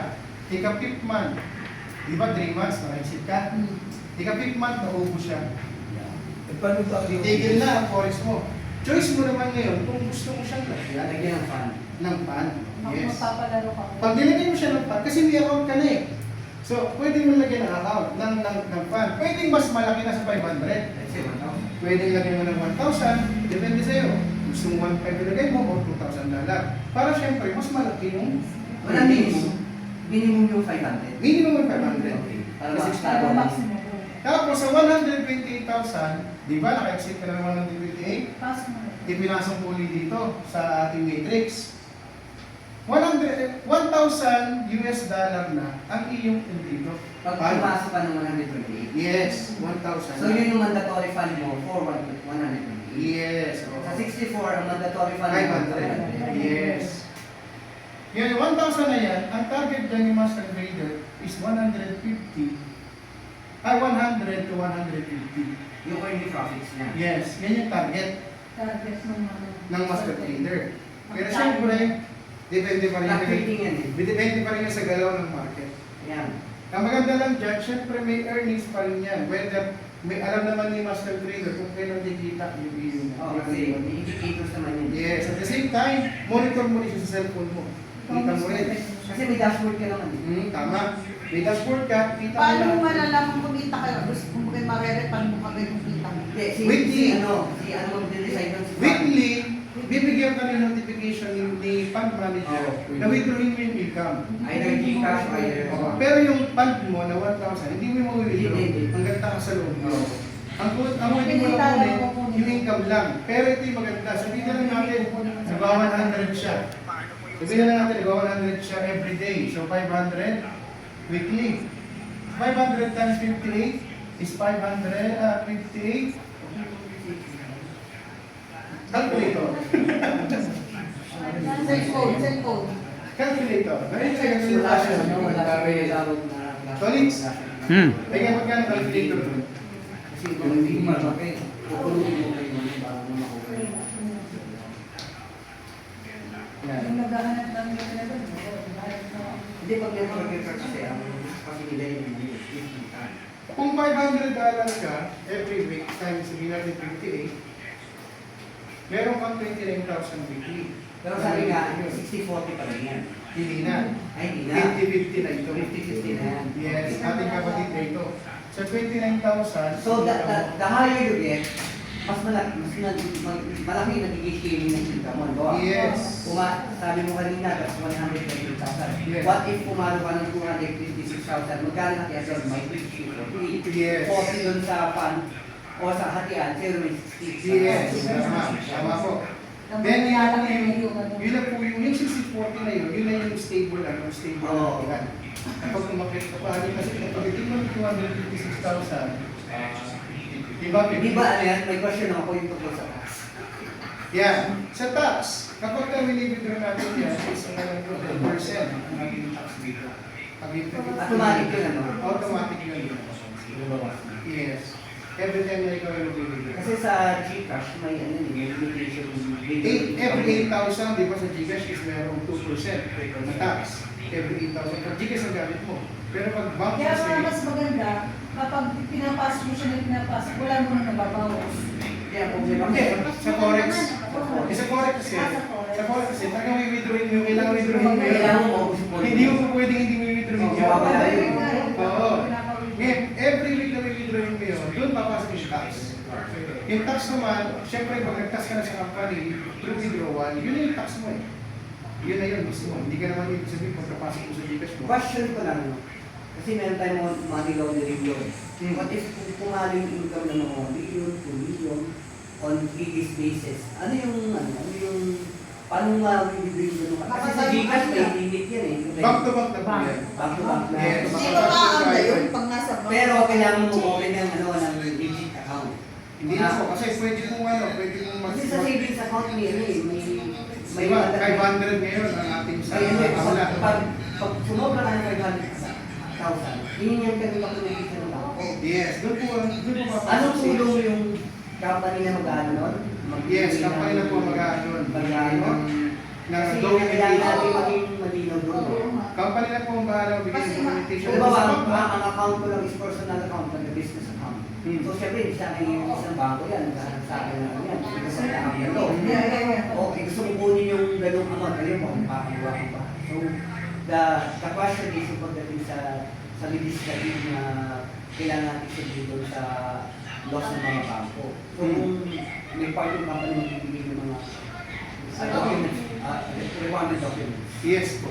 ika-5th month, di ba 3 months, naka-exit ka? Ika-5th month, naubos siya. Eh, paano ba yung... Tigil na ang forex mo. Choice mo naman ngayon kung gusto mo siyang lagyan Lagyan ng fan. ng pan. Yes. Magpapalaro ka. Pag nilagay mo siya ng pan, kasi may account ka na eh. So, pwede mo lagyan ng account, ng pan. Pwede mas malaki na sa 500. Let's say 1,000. Pwede lagyan mo ng 1,000, depende sa'yo. Gusto mo 1,500 ilagay mo o 2,000 na lang. Para syempre, mas malaki yung Walang minimum. Minimum yung 500. minimum yung 500. Para Kasi makastaro lang. tapos sa 128,000, di ba naka-exit ka na ng 128? Ipinasok mo ulit dito sa ating matrix. 1,000 US dollar na ang iyong dito. Pag pumasok ka ng 128. Yes, 1,000. So yun yung mandatory fund mo for 128. Yes. Sa 64, ang mandatory fund mo 500. Yes. Yan, yung 1,000 na yan, ang target dyan yung master trader is 100 to 150. Yung early profits niya. Yes, yan yung target Target ng master trader. Pero syempre, depende pa rin Fluctuating yan eh. depende pa rin yan sa galaw ng market. Yan. Ang maganda lang dyan, syempre may earnings pa rin yan. Whether may alam naman ni master trader kung kailan kikita yung video mo. Oo, kasi may indicators naman yun. Yes, at the same time, monitor mo rin siya sa cellphone mo. Kita mo rin. Kasi may dashboard ka naman eh. Tama. May dashboard ka, kita mo Paano mo lang. malalaman kung kumita kayo? Gusto mo kayo marerepand mo kagad yung kita mo? Hindi, Weekly. si ano mag-decide nun si Weekly, bibigyan ka ng notification ni fund manager na withdrawing mo yung income. Either Gcash or either... Pero yung fund mo na 1,000, hindi mo mawili Hindi. hanggang ka sa loob mo. Ang hindi mo lang kunin, yung income lang. Pero ito yung maganda. Sabihin na lang natin, nagawa 100 siya. Sabihin na lang natin, nagawa 100 siya every day. So 500 weekly. 500 times 58 is 558. Calculator. Cellphone. Calculator. Ganyan siya Wala siya, calculation. wala siya lalo na... Colleagues? Lagyan magkano calculator doon? Kasi kung hindi malaki, pupulutin mo kayo ng bago na makuha. Yan. Yung naghahanap ng ganito. Hindi pag may mag-refer kasi ang kasi nila yung kita. Kung $500 ka every week times sabihin natin 28, meron kang 29,000 weekly. Pero sabi nga, 60-40 pa rin yan. Hindi na. Ay, hindi na. 50-50 na ito. 50-50 na yan. Yes, ating kapatid na ito. Sa 29,000, So, the higher you get, mas malaki nagiging sharing ng income mo. Bawa, Yes. sabi mo kanina, that's 130,000. Yes. What if pumalo ka ng 256,000? Magkano na kaya doon? May 50 for 3. Yes. 40 doon sa fund o sa hatian, 0 is 60. Yes, tama po. Then, yun lang po yung 60-40 na yun na yung stable, stable Oo. na yan. Kapag tumakit ka pa, kasi kapag hindi mo 256,000, diba? Di ba ano yan? May question ako yung tungkol sa tax. Yeah. Sa tax, kapag na-withdraw natin yan, is ang 10% ang naging tax dito. Automatic yun ano? Automatic yun. Yes. Every time na ikaw yung nag-withdraw. Kasi sa GCash may ano may limitation. Every 8,000, di ba sa Gcash is mayroong 2% na tax. Every 8,000. Pag Gcash ang gamit mo. Pero pag bank Kaya kasi, mas maganda, kapag pinapasok mo siya na pinapasok, wala mo na nababawas. Kaya problema. hindi, sa Forex. Sa Forex kasi, talagang may withdrawing mo, kailangan withdrawing mo yun. Kailangan mo maubos mo. Hindi mo po pwedeng hindi mo withdrawing yun. Wala yun. Oo. Ngayon, every week na may withdrawing mo yun, doon papasok yung tax. Yung tax naman, syempre pag nag-tax ka na sa company, through withdrawal, yun na yung tax mo eh. Yun na yun mismo. Hindi ka naman ibig sabihin pagkapasok mo sa Gcash mo. Question ko lang, no? Kasi meron tayong money laundering yun. Hmm. What if kung pumalo yung income ng mga 1 million, 2 million, on 3 days basis, ano yung, paano ma-withdraw yung gano'n? Kasi sa Gcash may limit yan eh. Back to back na po yan. Back to back na. Yes. Hindi ba maanda yun pag nasa bank? Pero kailangan mo open ng ng legit account. Hindi na po, kasi pwede mong pwede mong Kasi sa savings account may may Diba, 500 ngayon ang ating sa wala. pag sumobra ka ng 500,000, hiningan ka nila kung nakikita ng bangko. Yes, doon po papasok. Anong tulong yung company na mag-ano nun? Yes, company na po mag-ano Mag-ano? ng Kasi kailangan documentation. natin maging malinaw doon. Company na po ang bahala magbigay ng documentation. Kung bawa, ang account ko lang is personal account, like business account. Hmm. So, syempre, hindi sa akin yung isang bangko yan, naghahanap sa akin lang yan. Kasi sa akin yan. Okay, gusto mo kunin yung ganung amount, ayun mo, makakawa ko pa. So, the question is yung pagdating sa legislative na kailangan natin sabihin doon sa loss ng mga bangko. So, kung may part yung company magbibigay ng mga documents, requirement documents. Yes po.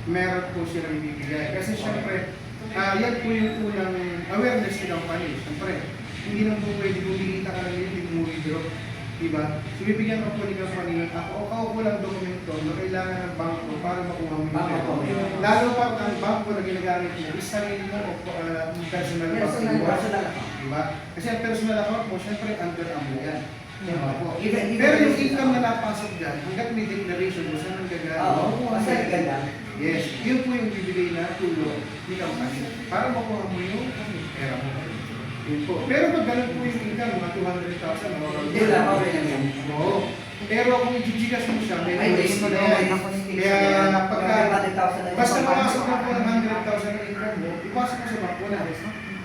Meron po silang ibibigay. Kasi syempre, yan po yung unang awareness ng company. Syempre, hindi lang po pwede kung kikita ka lang yun, hindi mo withdraw. Diba? So, bibigyan ka po ni company ng ako lang dokumento na kailangan ng bangko para makuha mo yung pera. Lalo pa ang bangko na ginagamit mo, is sarili mo o personal banking mo. Personal account. Diba? Kasi ang personal account mo, syempre under mo yan. Diba po? Even- Pero yung income na napasok dyan, hanggat may declaration mo, saan ang gagawin? Oo, kasi ganda. Yes, yun po yung bibigay na tulong ni company para makuha mo yung pera mo. Yun po. Pero pag ganun po yung income, mga 200,000, Hindi, wala pa rin yan. Oo. Pero kung i-gigas mo siya, may Ay, waste mo na may yan. waste. Kaya pagka, 100,000 na yun. basta makasok na po ng 100,000 na income mo, ipasok mo sa bangko na.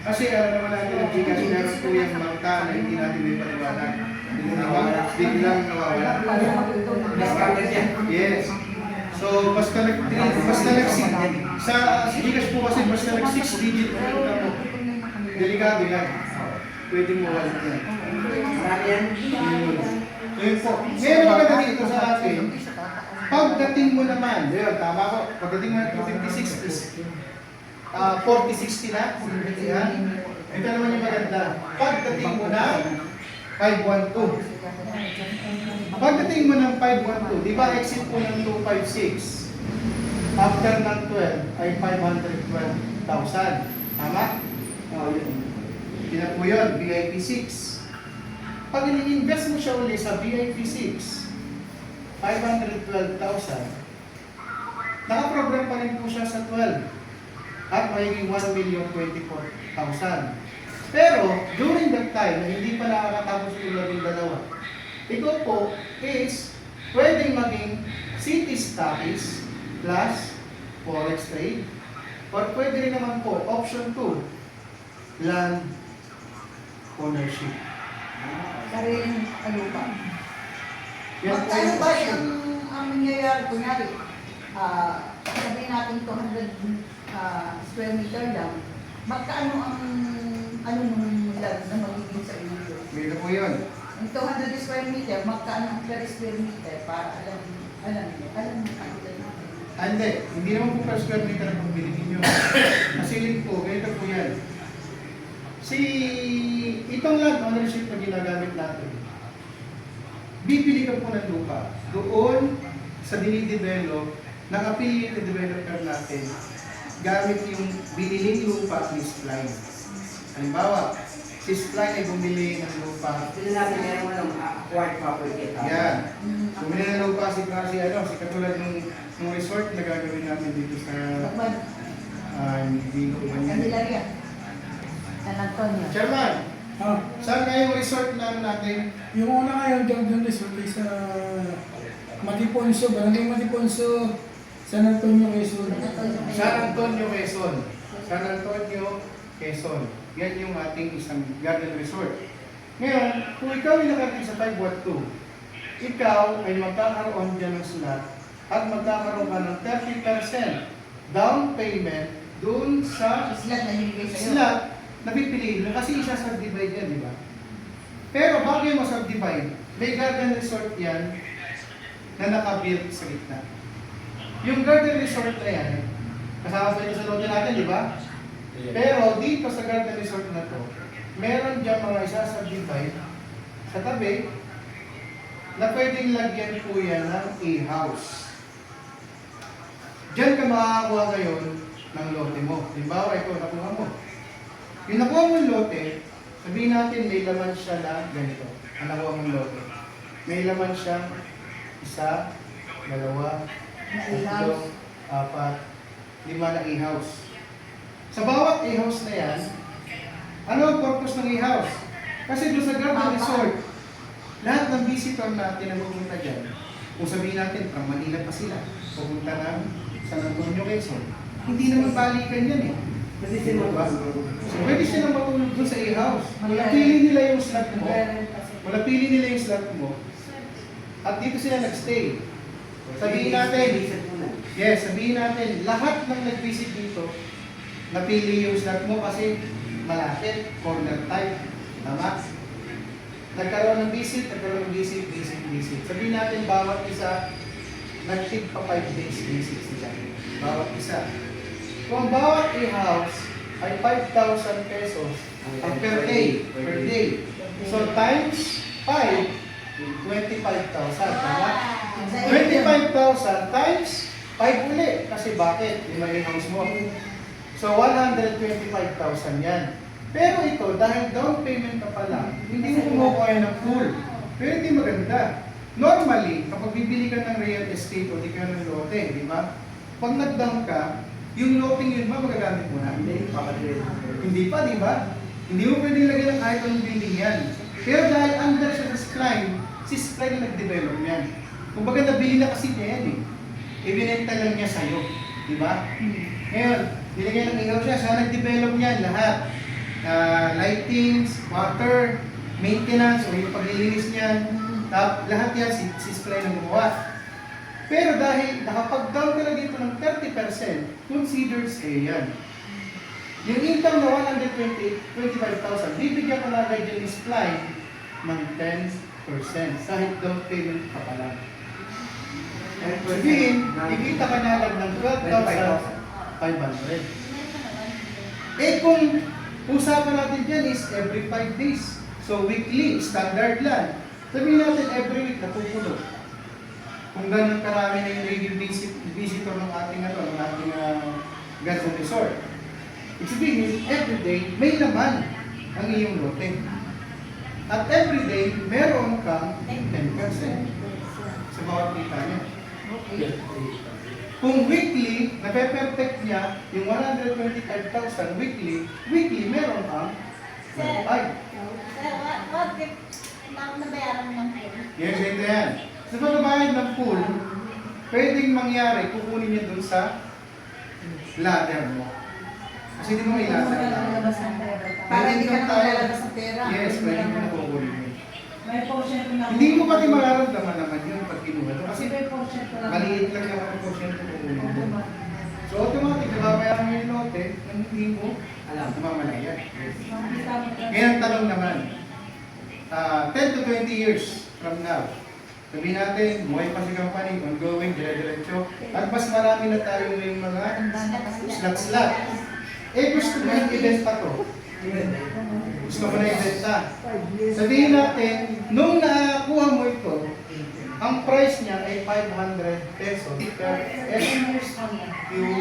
Kasi alam naman natin ang Gcash, meron po yung bangka na hindi natin may paliwanag. Diba? Biglang nawawala. Discarded yan. Yes. So, basta sa Gcash po kasi basta nag 6 digit na income mo, delikado yan. Pwede mo wallet yan. Marami yan. Yun po. Ngayon maganda dito sa atin, pagdating mo naman, yun, tama ko, pagdating mo ng 256 is 40-60 na. Yan. Ito naman yung maganda. Pagdating mo na 512. Pagdating mo ng 512, di ba exit po ng 256? After ng 12 ay 512,000. Tama? Pinap mo yun, VIP 6. Pag ini-invest mo siya ulit sa VIP 6, 512,000, nakaprogram pa rin po siya sa 12 at magiging 1,024,000. Pero, during that time, na hindi pa nakakatapos yung 12, ito po is pwedeng maging city studies plus forex trade or pwede rin naman po option 2, land ownership. Sariling lupa. Yan po Magkano yung ba option. ang nangyayari? Kunyari, sabihin natin 200 square meter lang. Magkano ang ano naman land na magiging sa inyo? Ito po yun. Yung 200 square meter, magkano ang per square meter para alam mo natin. Hindi naman po per square meter ang pambili ninyo. Kasi yun po, ganito po yan. Itong land ownership na ginagamit natin, bibili ka po ng lupa doon sa dinidevelop ng affiliated developer natin gamit yung biniling lupa ni Spline. Halimbawa, si Spline ay bumili ng lupa. Sila natin meron acquired property. Yan. Bumili ng lupa si katulad ng resort na gagawin natin dito sa hindi ko ba niya. Candelaria. San Antonio. Chairman, Ah, saan nga yung resort natin? yung una ngayon, Jordan Resort ay sa Matiponso, Barangay Matiponso, San Antonio, Quezon. San Antonio, Quezon. San Antonio, Quezon. Yan yung ating isang garden resort. Ngayon, kung ikaw ay nakarating sa 5 Watt 2, ikaw ay magkakaroon dyan ng slot at magkakaroon ka ng 30% down payment doon sa Islat na hinigay sa'yo. slot na pipiliin mo kasi isa-subdivide yan, di ba? Pero bago yung ma-subdivide, may garden resort yan na nakabuild sa gitna. Yung garden resort na yan, kasama pa ito sa lote natin, di ba? Pero dito sa garden resort na to, meron dyan mga isa-subdivide sa tabi na pwedeng lagyan po yan ng A-house. Diyan ka makakakuha ngayon ng lote mo. Halimbawa, ito, nakuha mo. Yung nakuha mong lote, sabihin natin may laman siya na ganito. Ang nakuha mong lote. May laman siya 1, 2, 3, 4, 5 na A-house. Sa bawat A-house na yan, ano ang purpose ng A-house? Kasi doon sa garden resort, lahat ng visitor natin na pupunta dyan, kung sabihin natin, from Manila pa sila, pupunta ng San Antonio, Quezon, hindi naman balikan yan eh. Kasi sila ba? So, pwede silang matulog doon sa A-house. Wala pili nila yung slot mo. Wala pili nila yung slot mo. At dito sila nag-stay. Sabihin natin, sabihin natin, lahat ng nag-visit dito, napili yung slot mo kasi malapit, corner type. Tama? Nagkaroon ng visit. Sabihin natin, bawat isa, nag-tip pa 5 days visit sila. Bawat isa. Kung bawat A-house ay 5,000 pesos ang per day. So times 5, 25,000. Tama? 25,000 times 5 ulit. Kasi bakit? Lima A-house mo. So 125,000 yan. Pero ito, dahil down payment ka pa lang, hindi mo kumukuha ng full. Pero hindi maganda. Normally, kapag bibili ka ng real estate o di ka ng lote, di ba? Pag nag-down ka, yung loting yun ba magagamit mo na? Hindi pa, di ba? Hindi mo pwede lagyan ng kahit anong building yan. Pero dahil under siya sa Spline, si Spline na nag-develop yan. Kung baga nabili na kasi niya yan eh. Ibinenta lang niya sa'yo. Di ba? Ngayon, nilagyan ng ikaw siya, siya nag-develop niyan lahat. Lightings, water, maintenance, o yung paglilinis niyan. Lahat yan si Spline ang gumawa. Pero dahil nakapag-down ka na dito ng 30%, considered stay yan. Yung income na 125,000, bibigyan ka na agad yung Spline ng 10% kahit down payment ka pa lang. Sabihin, ikita ka na lang ng 12,500. Eh kung usapan natin dyan is every 5 days. So weekly, standard lang. Sabihin natin every week natutulo. Kung ganun karami na yung naging visitor ng ating garden resort. Ibig sabihin, every day may laman ang iyong lote. At every day, meron kang 10% sa bawat kita niya. Kung weekly, nape-perfect niya yung 125,000 weekly meron kang 5. What if nabayaran mo ng pool? Yes, ito yan. Sa pagbabayad ng pool, pwedeng mangyari, kukunin niya dun sa ladder mo. Kasi di mo may ladder. Para hindi ka na maglalabas ng pera. Yes, pwede mo na kukunin yun. May portion ko na. Hindi mo pati mararamdaman naman yun pag kinuha ito. Kasi may portion ko na. maliit lang naman ang portion ko kukunin mo. So automatic, nababayaran mo yung lote, nang hindi mo Alam. namamalayan. Makikita mo na. Ngayon ang tanong naman, 10 to 20 years from now, sabihin natin, buhay pa si company, ongoing, dire-diretso, at mas marami na tayo yung mga slot-slot. Eh, gusto mo yung ibenta to. Gusto mo na ibenta. Sabihin natin, nung nakakuha mo ito, ang price niya ay 500 pesos per SQM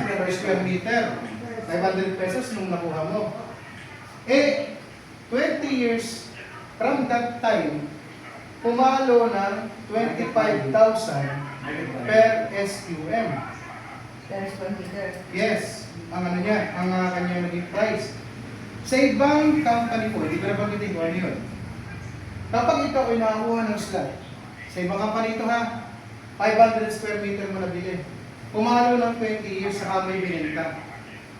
per square meter. 500 pesos nung nakuha mo. Eh, 20 years from that time, pumalo ng 25,000 per SQM. Per square meter. Yes, ang ano niya, ang kanya naging price. Sa ibang company po, hindi ko na pagkitin ko ano yun. Kapag ito ay nakakuha ng slot, sa ibang company ito ha, 500 square meter mo nabili. Pumalo ng 20 years saka may binenta.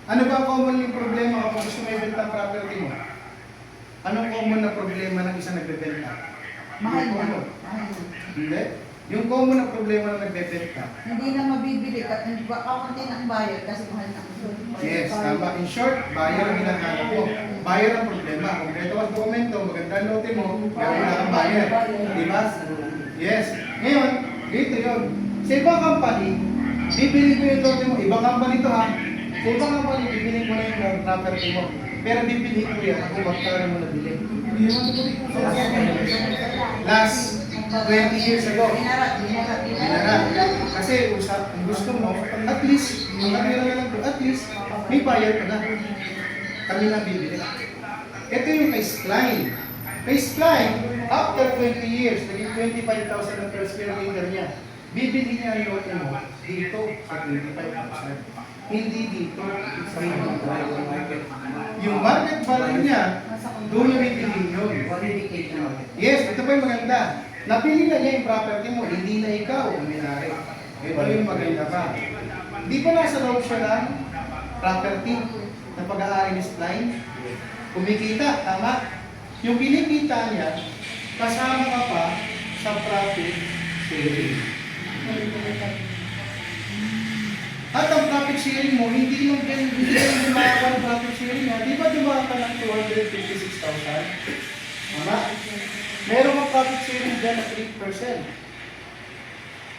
Ano ba ang common yung problema kapag gusto may benta ang property mo? Anong common na problema ng isang nagbebenta? Mahal Yung na. common. Mahal na. Hindi. Yung common na problema ng nagbebenta. Hindi na mabibili ka. Kakunti ng bayad kasi mahal na. Yes, tama. In short, buyer ang hinahanap mo. Buyer ang problema. Kompleto ang dokumento, maganda ang note mo, pero wala kang buyer. Di ba? Yes. Ngayon, dito yun. Sa ibang company, bibili ko yung note mo. Ibang company to ha. Sa ibang company, bibili ko na yung property mo. Pero bibili ko yan kung magkano mo nabili. Last 20 years ago. Binara. Kasi usap, kung gusto mo, at least, magkano na lang to, at least, may buyer ka na. Kami na bibili. Ito yung Pace Line. Pace Line, after 20 years, naging 25,000 na per square meter niya. Bibili niya yung lote mo dito sa 25,000. Hindi dito sa market. Yung market value niya, doon na bibili yun. Yes, ito pa yung maganda. Napili na niya yung property mo, hindi na ikaw ang may-ari. Ito yung maganda pa. Di ba nasa loob siya ng property na pag-aari ni Spline? Kumikita, tama? Yung kinikita niya, kasama ka pa sa profit sharing. At ang profit sharing mo, hindi mo dumaka ng profit sharing mo. Di ba dumaka ka ng 256,000? Tama? Meron kang profit sharing dyan na 3%.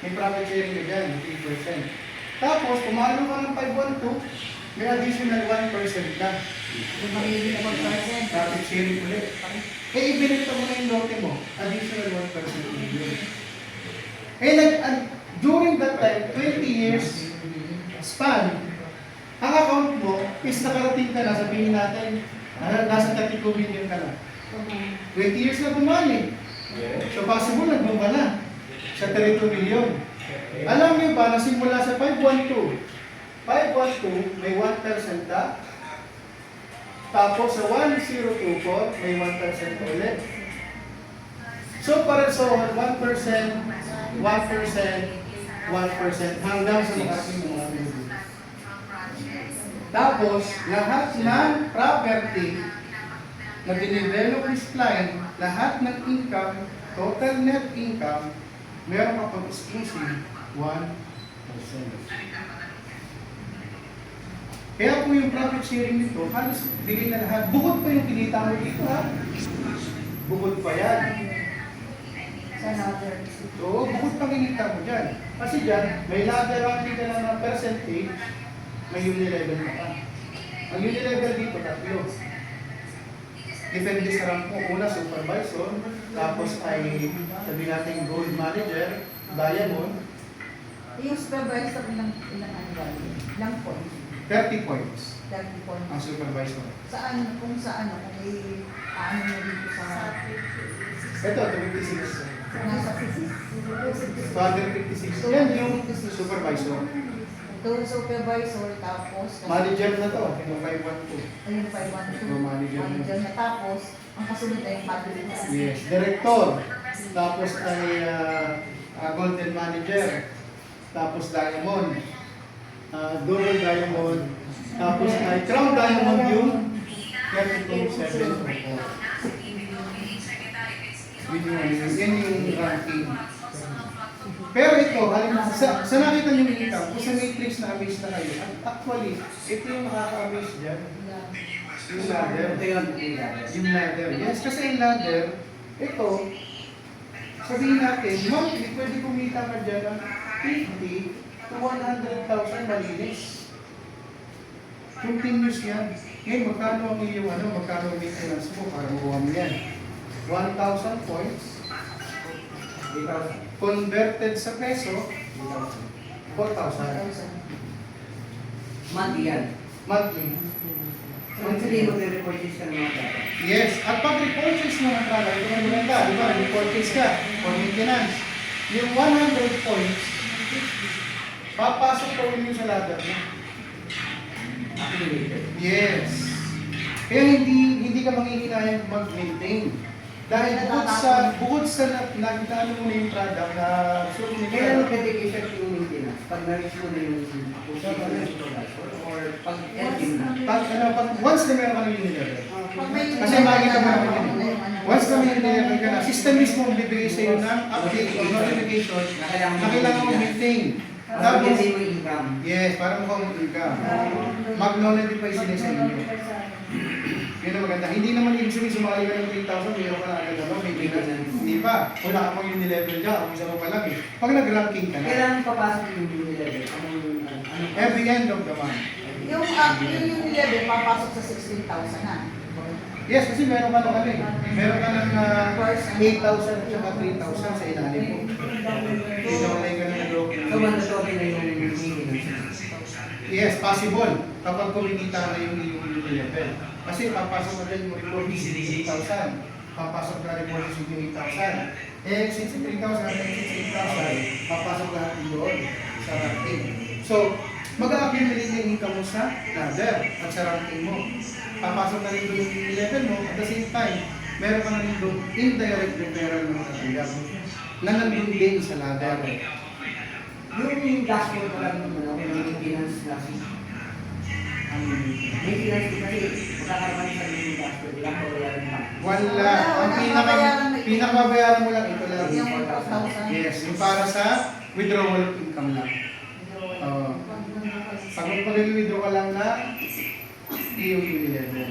May profit sharing na dyan, 3%. Tapos, pumalo ka ng 512, may additional 1% na. Yung magiging 1%. Profit sharing ulit. Eh, ibinita mo na yung lote mo, additional 1% ulit. During that time, 20 years span, ang account mo is nakarating ka na, sabihin natin, nasa 32 million ka na. 20 years na dumaan eh. So possible, nagbuka na sa 32 million. Alam niyo ba, nasimula sa 512, may 1% ka, tapos sa 1024, may 1% ulit. So para sa 1%, 1%, 1% hanggang sa makarating ng mga million. Tapos, lahat ng property na dinevelop is client, lahat ng income, total net income, meron ka pang exclusive 1%. Kaya po yung profit sharing nito, halos bigay na lahat. Bukod pa yung kinita mo dito ha. Bukod pa yan. Sa another. Oo, bukod pa kinita mo dyan. Kasi dyan, may lateral ka na ng percentage, may unilevel na ka. Ang unilevel dito, tatlo. Depende sa rank mo. Una, supervisor. Tapos ay, sabi natin, gold manager, diamond. Yung supervisor, ilang points? 30 points 30 points. ang supervisor. Saan, kung saan, kung may paano mo dito sa... Ito, 26. Nasa 256. Yan yung supervisor. ito supervisor, tapos... Manager na to, yung 512. Ayun, 512. Manager na. Manager na tapos, ang kasunod ay yung manager. Yes, director. Tapos ay golden manager. Tapos diamond. Double diamond. Tapos ay crown diamond yung 32,744. Yan yung ranking. Pero ito, sa nakita nyo yung income, kung sa matrix na amaze na kayo, actually, ito yung nakaka-amaze dyan. Yung ladder. Ito yun, yung ladder. Yung ladder. Yes, kasi yung ladder, ito, sabihin natin, monthly, pwede kumita ka dyan ng 50 to 100,000 malinis. Continuous yan. Ngayon, magkano ang iyong magkano ang maintenance mo para makuha mo yan? 1,000 points 3,000. converted sa peso, 4,000 Monthly yan. monthly. So, actually, magre-repurchase ka ng mga data. Yes, at pag repurchase mo ng product, ito ang maganda, di ba? Repurchase ka for maintenance. Yung 100 points, papasok ko rin yung sa ladder mo. Accumulated. Yes. Kaya hindi ka manghihinayang mag-maintain. Dahil bukod sa nakita mo na yung product na Kailan mag-dedication yung maintenance? Pag na-reach mo na yung or pag ending na? pag once na meron ka ng unilever. Pag may Kasi makikita mo naman yun. Once na may unilever ka na, system mismo ang bibigay sa'yo ng update o notification na kailangan mo maintain. Tapos, Tapos, mo yung income. yes, para mukhang ka. Mag-notify sila sa inyo. Yun ang maganda. Hindi naman ibig sabihin sumali ka ng 3,000, mayroon ka na agad maintenance. Hindi pa. Wala ka pang unilever dyan. Ang isa mo pa lang eh. Pag nag-ranking ka na, Kailan papasok yung level? every end of the month. Yung level, papasok sa 16,000 na. Yes, kasi meron ka ng meron ka ng 8,000 at saka 3,000 sa ilalim mo. Pinawalay ka ng So, mandatory na yung maintenance. Yes, possible. Kapag kumikita na yung level. Kasi papasok na rin yung report is 8,000. Papasok na report is 8,000. Eh, since 3,000 and 8,000, papasok lahat yung doon sa ranking. So, mag-a-accumulate na yung income mo sa ladder at sa ranking mo. Papasok na rin doon yung level mo. At the same time, meron ka na rin doon indirect referral ng natanggap na nandun din sa ladder. Yung dashboard ko lang naman, okay, may maintenance na maintenance ko kasi magkakaroon sa yung dashboard, wala ko wala rin pa. Wala. Ang pinakabayaran mo lang ito lang. Yung 4,000. Yes, yung para sa withdrawal of income lang. Pag mag-withdraw ka lang na yung level.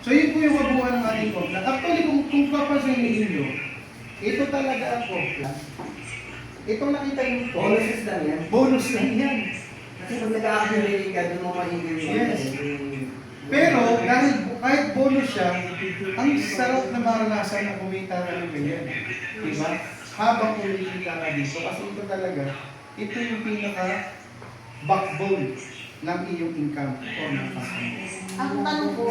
So yun po yung kabuuan ng ating complan. Actually, kung papansinin ninyo, ito talaga ang complan. Itong nakita nyo ito, Bonuses lang yan. bonus lang yan. Kasi pag nag-accumulate ka, doon mo ma-income Yes. Pero dahil kahit bonus siya, ang sarap na maranasan na kumita ka ng ganyan. Diba? Habang kumikita ka dito, kasi ito talaga, ito yung pinaka backbone ng iyong income o ng customer. Ang tanong ko,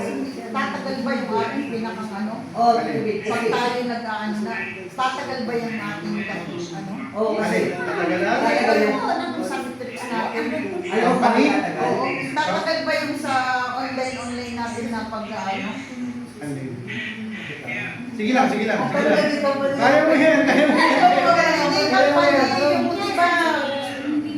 tatagal ba yung ating pinakang ano? Oh, Pag tayo nag-ano na, tatagal ba yung ating ano? Oo, kasi Talaga na? Tatagal yung ano sa tricks natin. ayaw pa rin Oo, tatagal ba yung sa online natin na pag-ano? Sige lang, sige lang. O, Sige pero lang. ganito ba Kaya mo yan, kaya mo yan. Hindi ka pa yung iba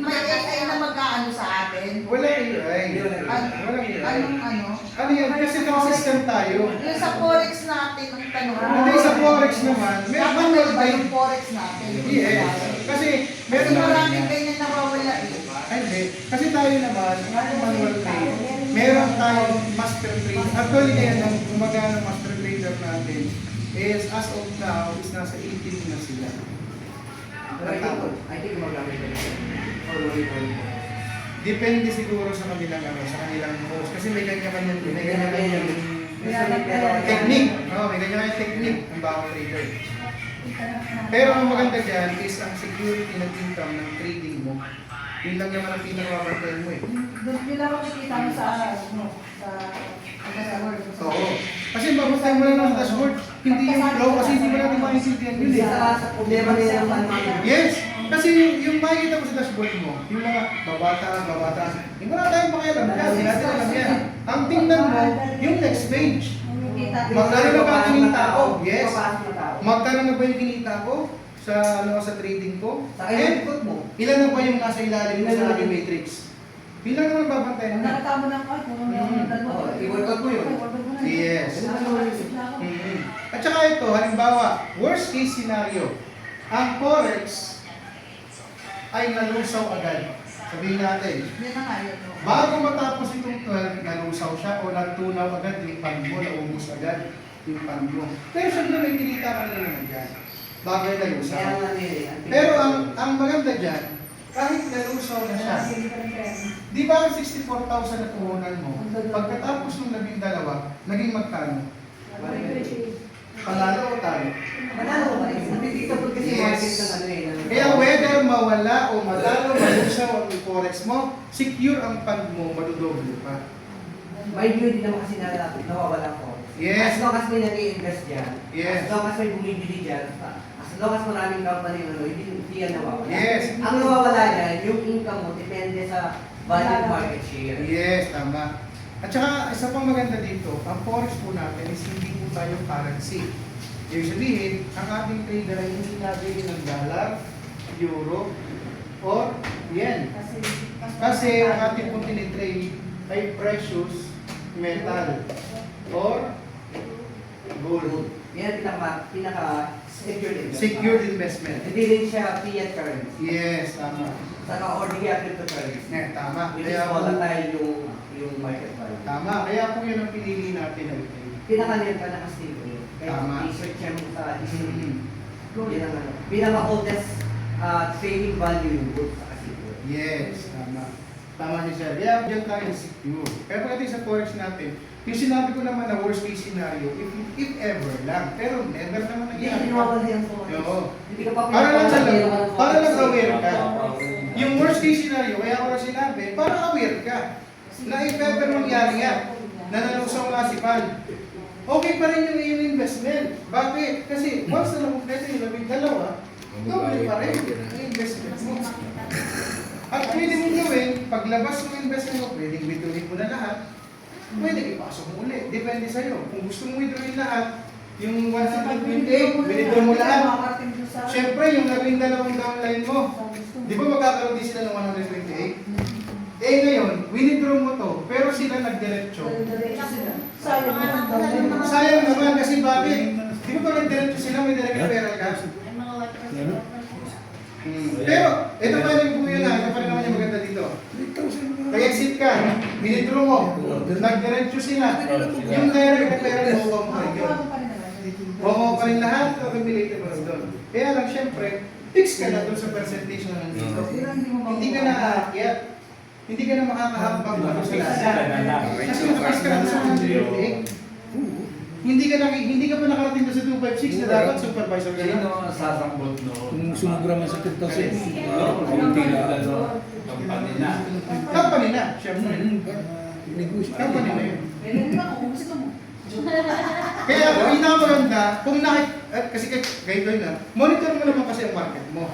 may AI na mag-ano sa atin. Wala AI. Walang AI. Anong ano? Ano yan? Kasi naka-system tayo. Yung sa forex natin, ang tanong. Hindi sa forex naman, may Dapat manual ba tayo. yung forex natin? Yes. Kasi Kasi meron naman. maraming ganyan nawawala eh. Ay, hindi. Kasi tayo naman, manual trade. Meron tayong master trade. Actually ngayon, ang gumagana ng master trader natin is as of now, is nasa 18 na sila. I think magamit ko rin. Or monitoring ko. Depende siguro sa kanilang sa kanilang host. Kasi may kanya-kanya technique. No, may kanya-kanya technique ang bawat trader. Pero ang maganda dyan is ang security ng income ng trading mo. Yun lang naman ang pinakawabantayan mo eh. Doon yun lang makikita mo sa ano, sa dashboard. Oo. Kasi babutayin mo lang ng dashboard, hindi yung flow kasi hindi mo natin maintindihan yun eh. Sa problema nila ang ano. Yes! Kasi yung makikita mo sa dashboard mo, yung mga babataas, hindi mo na tayong pakialam. Kasi natin alam yan. Ang tingnan mo, yung next page. Magkano na ba ang kinita ko? Yes. Magkano na ba yung kinita ko sa sa trading ko? Sa And input mo. ilan na ba yung nasa ilalim mo sa ating matrix? Bilang naman babantayan mo. Nakatama ng card, kung I-workout mo yun. Yes. Mhm. At saka ito, halimbawa, worst case scenario, ang forex ay nalusaw agad. Sabihin natin, Hindi na nga yun. bago matapos itong 12, nalusaw siya o natunaw agad yung pan mo, naubos agad yung pan mo. Pero syempre may kinita ka na naman dyan, bago yung nalusaw. Kaya nga nila. Pero ang maganda dyan, kahit nalusaw na siya, di ba ang 64,000 na puhunan mo, pagkatapos ng 12, naging magkano? Panalo o talo? Manalo ko pa rin. Nandito po kasi market ng ano eh. Kaya whether mawala o matalo, malusaw ang forex mo, secure ang fund mo, madudoble pa. May view din naman kasi nawawala ko. Yes. As long as may nag-i-invest dyan, Yes. as long as may bumibili dyan, as long as maraming company hindi yan nawawala. Yes. Ang nawawala dyan, yung income mo depende sa value of market share. Yes, tama. At saka, isa pang maganda dito, ang forex po natin is hindi po tayo currency. Ibig sabihin, ang ating trader ay hindi nabili ng dollar, euro, or yen. Kasi ang ating pong tinitrade ay precious metal or gold. Yan ang pinaka-secured investment. Secured investment. Hindi rin siya fiat currency. Yes, tama. Saka ordinary cryptocurrency. Tama. Which is Kaya po, volatile yung market value. tama. Kaya po yun ang pinili natin na trade. Pinaka-near ka nakastable. Kaya Tama. research yan mo sa history. Mhm. Yan ang ano. Pinaka-oldest trading value yung gold sa kasipur. Yes, tama. Tama niya siya. Kaya dyan tayo secure. Kaya pagdating sa forex natin, yung sinabi ko naman na worst case scenario, if ever lang. Pero never naman Hindi nangyari. nawawala yung forex. Oo. Hindi ka pa Para lang sa pinapalagay naman ng para lang forex. aware ka. Yung worst case scenario, kaya ko na sinabi, para aware ka. Na if ever mangyari yan, na nalusaw nga si Pal, okay pa rin yung iyong investment. Bakit? Kasi once na nakumpleto yung 12, doble pa rin ang investment mo. At pwede mong gawin, paglabas ng investment mo, pwedeng withdrawin mo na lahat, pwede ipasok mo ulit. Depende sa'yo. Kung gusto mo withdrawin lahat, yung 128, withdraw mo lahat. Siyempre, yung labing dalawang downline mo, di ba magkakaroon din sila ng 128? Eh ngayon, withdraw mo to, pero sila nagdiretso. Sayang naman kasi bakit? Di ba pag nagdiretso sila, may direct referral ka? Pero, ito pa rin po yun na, ito pa rin naman yung maganda dito. Nag-exit ka, withdraw mo, nagdiretso sila. Yung direct referral mo, huwag mo pa rin yun. Huwag mo pa rin lahat, accumulated mo doon. Kaya lang, syempre, fix ka na doon sa percentage na nandito. Hindi ka na aakyat. Hindi ka na makakahambang ano sa lahat. Kasi nakakas ka na sa 128. Hindi ka pa nakarating doon sa 256 na dapat supervisor ka na. Sino ang sasambot noon? Kung sumubra man sa 10,000, Kaunti lang. Kampanya na. Company na, syempre. negosyo. Company na yun. Kaya pinakamaganda, kung kasi ganito yun na, monitor mo naman kasi ang market mo.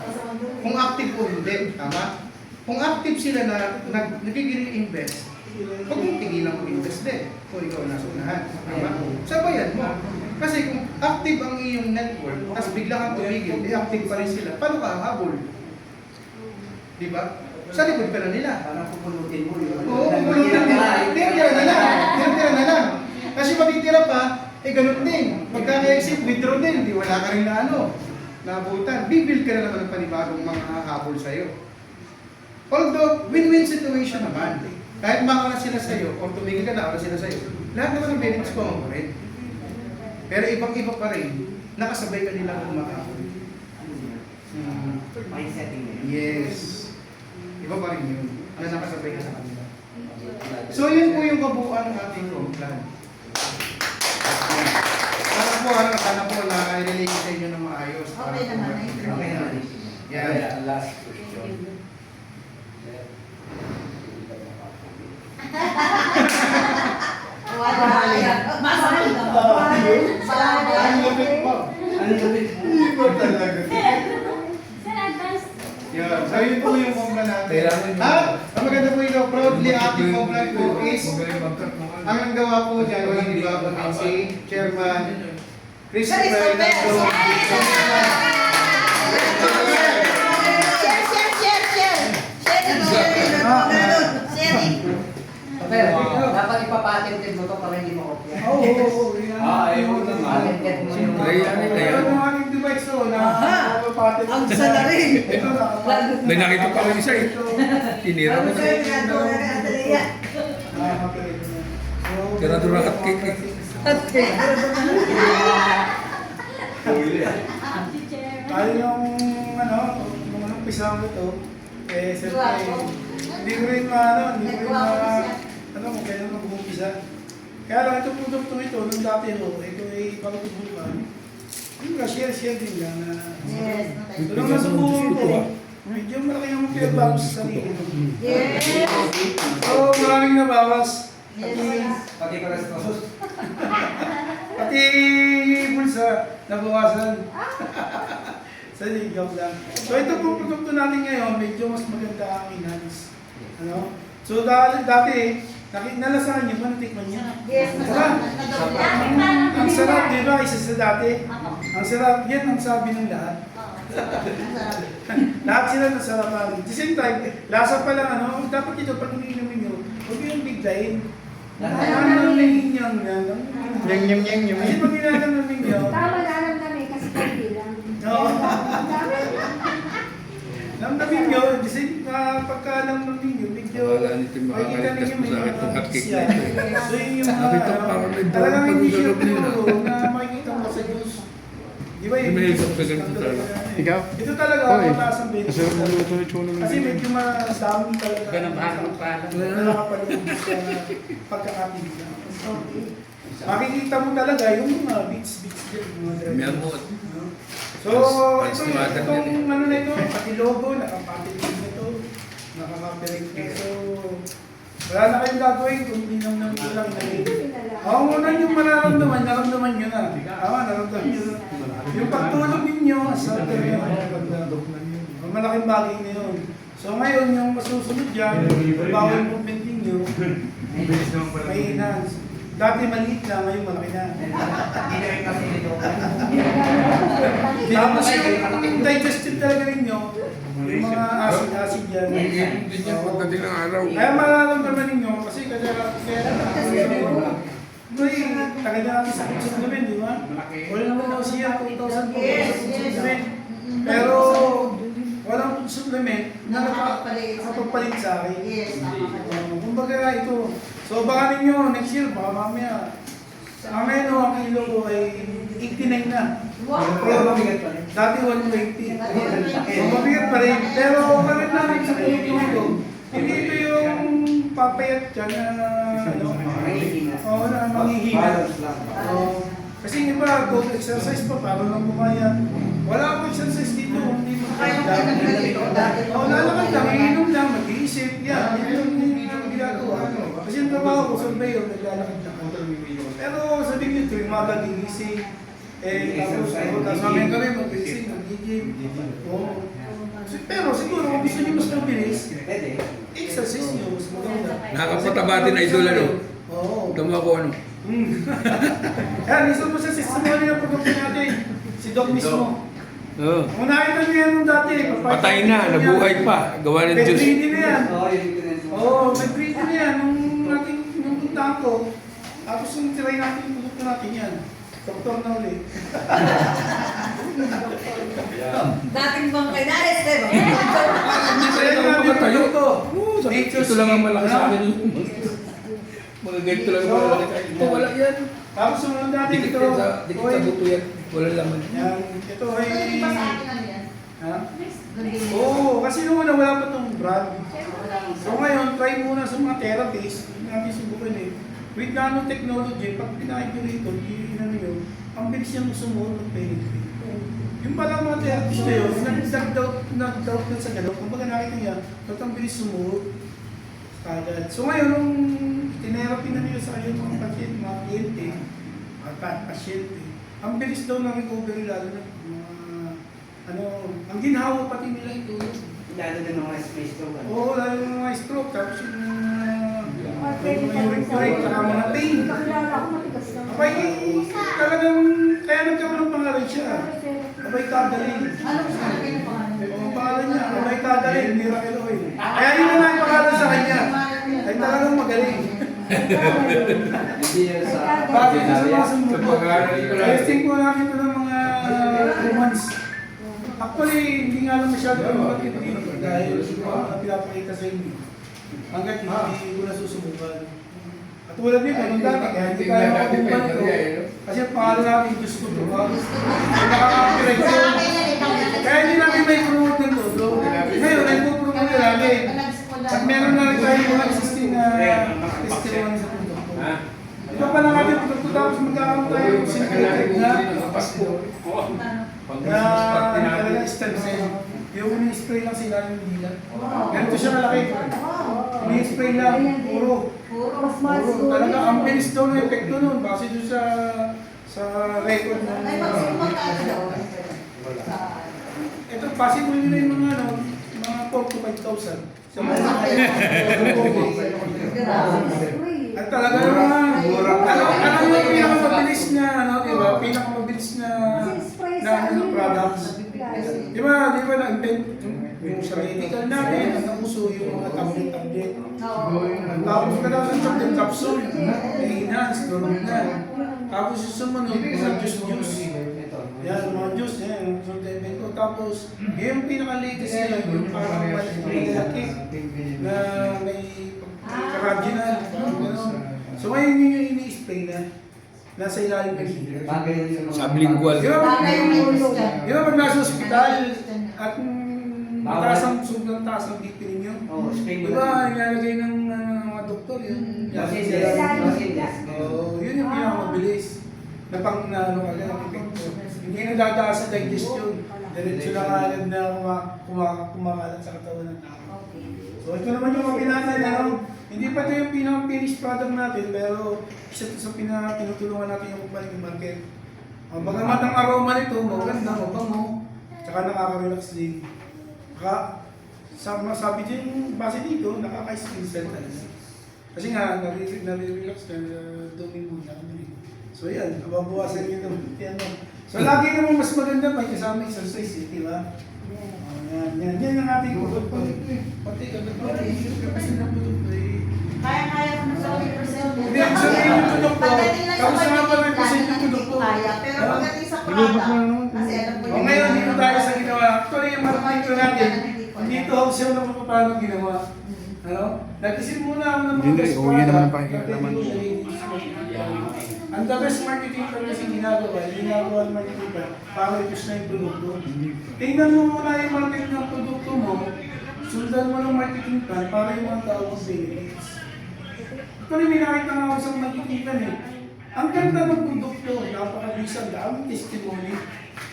Kung active o hindi, tama? Kung active sila na nagiging-invest, huwag mong tigilan mo invest din kung ikaw nasa unahan. Tama? Sabayan mo. Kasi kung active ang iyong network, tapos bigla kang tumigil, active pa rin sila, paano ka habol? Di ba? Sa likod ka na nila. Parang pupulutin mo yun. Oo, pupulutin nila. Tinitira na lang. Tinitira na lang. Kasi matitira pa, ganun din. Pagka-exit, withdraw din. Di wala ka rin na nabutan. Bibuild ka na naman ng panibagong mga habol sa'yo. Although, win-win situation naman. Kahit makauna sila sa'yo, o tumigil ka na, sila sa'yo, lahat naman ng benefits ko mo rin. Pero ibang-iba pa rin, nakasabay ka nilang kumakaon. Mindsetting na yun. Yes. Iba pa rin yun. Na nakasabay ka sa kanila. So yun po yung kabuuan ng ating plan. Sana po na-relate sa inyo ng maayos. Okay naman, Okay naman. Yeah. Last question. Masahal na ba? Ang lupit mo. Ano yung Iba talaga. Sir, advance. Yeah. So yun po yung formula natin. Ang maganda po ito, proudly ating formula po is ang nanggawa po dyan, hindi ba po si Chairman Christopher Nato. Pero, dapat ipapatented mo to para hindi mo kopya. Oo. Ayaw naman. Patented mo yung Siyempre, yan eh. Pero ang ating device to, na patent. Ang Isa na rin. Ito nakapagod. May nakita pa ako isa eh. Tinira mo Ano na. sa'yo, ginagawa na rin Atalaya. Nakakapagod na. So, Tirador na cupcake eh. Okay. Tayo yung nung umpisa ko ito, siyempre, hindi ko rin hindi ko rin kung kailan mag-umpisa. Kaya lang itong produkto ito, nung dati ito ay pagtubukan. Yung share din lang na, Yes. nung nasubukan ko, medyo malaki yung pinagbago sa sarili. Yes. So, maraming nabawas. Yes. Pati cholesterol. Pati bulsa, nabawasan. Sa joke lang. So ito pong produkto natin ngayon, medyo mas maganda ang enhance. Ano? So dati, nalasahan niyo ba, natikman niyo? Yes, Sarap. masarap. Ang sarap, di ba? Isa sa dati. Ang sarap, yan ang sabi ng lahat. Lahat sila nasarapan. At the same time, lasa pa lang, dapat ito, pag iniinumin niyo, huwag yung biglayin. Ano yung ninyang yan? Kasi pag ninanamin niyo, Tama na alam namin kasi konti lang. Oo. Namnamin nyo, kasi pagka namnamin nyo, medyo Wala nito yung makikita makakalitas ninyo mo sa akin mga ng hotcake isya. na ito eh. So yun yung Nakita ko parang may talagang brown hindi siya pag-ugalog nila. puro na makikita mo sa juice. Di ba yun? May isang sa ganito talaga. Ikaw? Ito talaga, Oy. mataas ang benefit. Kasi magluto yung chulo ng Kasi medyo madami talaga. Ganun ba ang pala? Nakakapalibig sa pagkakapili. Makikita mo talaga yung mga beats dyan. Mga May driver. amot. So, Mas ito tumagal itong yan ano na ito, pati logo, nakapackage na ito, nakaka-copyright na. So, wala na kayong gagawin kung hindi lang ilagay. Ang una yung naramdaman nyo na. Naramdaman nyo na. Yung pagtulog ninyo, sa malaking bagay na yun. So ngayon, yung masusunod dyan, yung bawal movement ninyo, may enhance. Dati maliit lang, ngayon malaki na. Hindi na rin kasi ito. Tapos yung digestive talaga ninyo, yung mga acid yan. Hindi niya pagdating ng araw. Kaya mararamdaman ninyo, kasi kaya tagal na natin sa supplement, di ba? Wala mo siya 2,000 supplement. Pero walang supplement na nakapagpalit sa akin. Yes, nakakapalit. Kumbaga ito, so baka ninyo next year, baka mamaya. Ang ngayon, ang kilo ko ay 89 na. Wow. Pero dati 120. So mabigat pa rin. Pero karin namin sa produkto ito, hindi ito yung papayat dyan na oo, na manghihina. Kasi yung iba, go exercise pa, para lang bumaya. Wala akong exercise dito, hindi Kaya mo pinagdala dito dati. Oo, lalakad lang, iinom lang, mag-iisip, yan. Yan yung ginagawa. Kasi yung trabaho ko, surveyor, naglalakad lang. Pero sabihin nyo, tuwing mga gigising, tapos mamaya kami mag-iisip, mag-gym. Oo. Pero siguro, kung gusto nyo mas mabilis, Pwede. exercise nyo, mas maganda. Nakakapataba din na idol ano. Oo. Tama ko ano. Yan, isa mo sa testimony ng produkto natin, si Doc mismo. Oo. Kung nakita niyo yan nung dati, Patay na, nabuhay pa. Gawa ng Diyos. Bedready na yan. Oo, yun yung tinanong. Oo, bedready na yan. Nung puntahan ko, tapos nung try natin yung produkto natin yan. Doktor na ulit. Dating bang kay Nares, di ba? Try natin yung produkto. Ito lang ang malaki sa akin. Mga ganito lang ang malaki sa akin. Ito wala yan. Tapos sumunod natin Dikit ito. yan sa buto yan. Wala laman. Yan, ito ay... Hindi pa sa akin ano yan? Ha? Oo, kasi nung una wala pa itong brand. So ngayon, try muna sa mga therapies. Hindi natin subukan eh. With nanotechnology, pag pinakit nyo rito, ano yun, ang bilis niyang sumuot ng penetrate. Yung pala mga therapies na yun, nag-doubt na sa galaw. Kung baga nakita niya, ba't ang bilis sumuot? Kagad. So ngayon, nung tinerapy na nila sa kanyang mga pasyente, mga kliyente, pasyente, ang bilis daw ng recovery lalo na ang ginhawa pati nila ito. Lalo din ng mga space to. Oo, lalo ng mga stroke, tapos yung uric rate, saka mga pain. Abay, talagang, kaya nagkaroon ng pangalan siya. Abay, Kadaling. Ano sa akin yung pangalan? Oo, pangalan niya, Abay Kadaling, Miracle Oil. Kaya yun na lang yung pangalan sa kanya. Ay talagang magaling. Hindi yan sa Bakit sa mga Sa sumuko? pag-aaral ko lang. Testing po namin ito ng mga 2 months. Actually, hindi nga lang masyado ang market dito dahil mga pinapakita sa inyo. Hanggat hindi ko na susubukan. At tulad nito, nung dati, kaya hindi kaya makabukan ito. Kasi ang pangalan namin, Diyos ko ito. Nakaka-copyright ko. Kaya hindi namin may promote ng todo. Ngayon, nagpo-promote namin. At meron na rin tayo mga existing testimony sa produkto. Ito pa lang natin produkto tapos magkakaroon tayo ng synthetic na talaga stem cell. Yung ini-spray lang sila ng dila. Ganito siya malaki. Ini-spray lang, puro. Talaga ang bilis daw ng epekto nun. Base doon sa record ng Ay, magsimagkano daw. ito, possible nila yung mga 4 to 5,000. Sa mga at talaga naman, ano yung pinakamabilis na, diba? Pinakamabilis na products. Diba, na-invent yung sa medical natin, ang uso yung mga tablet. Tapos kadalasan sa yung capsule, enhance, gawin na. Tapos yung sumunod, mga juice. Yan, mga juice, yan. So, tapos, yung pinaka-latest nila, yung parang malaki na may original. So ngayon yun yung ini-spray na nasa ilalim ng heater. Sublingual. Di ba pag nasa ospital at sobrang taas ang BP ninyo? Di ba nilalagay ng mga doktor yun? Yun yung pinakamabilis. Na pang ano ka lang, hindi na dadaan sa digestion. Diretso na kalad na kumakalat sa katawan ng tao. So ito naman yung mapinatan, hindi pa ito yung pinaka-finished product natin, pero isa ito sa pinutulungan natin yung kumpaning market. Bagamat ang aroma nito, maganda, mabango, tsaka nakaka-relax din. Sabi din, base dito, nakaka-skin cell talaga. Kasi nga, nare-relax ka, dumi muna. So yan, nababawasan yun naman. So lagi naman mas maganda, may kasama exercise, di ba? Yan ang ating produkto. Pati kasi ng produkto Kaya ko na sa 100%. Hindi, ang sabihin ng produkto, Pagdating lang sa tapos nga pa rin kasi budget, yung produkto. kaya. Pero pagdating sa Ilubog mo product, naman. kasi alam ko O ngayon, dito tayo sa ginawa. Actually, yung marketing ko natin, dito ako siya na kung paano ginawa. Ano? Nag-isip muna ako ng mga best ang the best marketing plan kasi ginagawa ang marketing plan para i-push na yung produkto. Tingnan mo muna yung market ng produkto mo, sundan mo ng marketing plan para yung mga tao ang benefits. Actually, may nakita nga ako sa marketing plan eh. Ang ganda ng produkto, napakabisang daming testimony.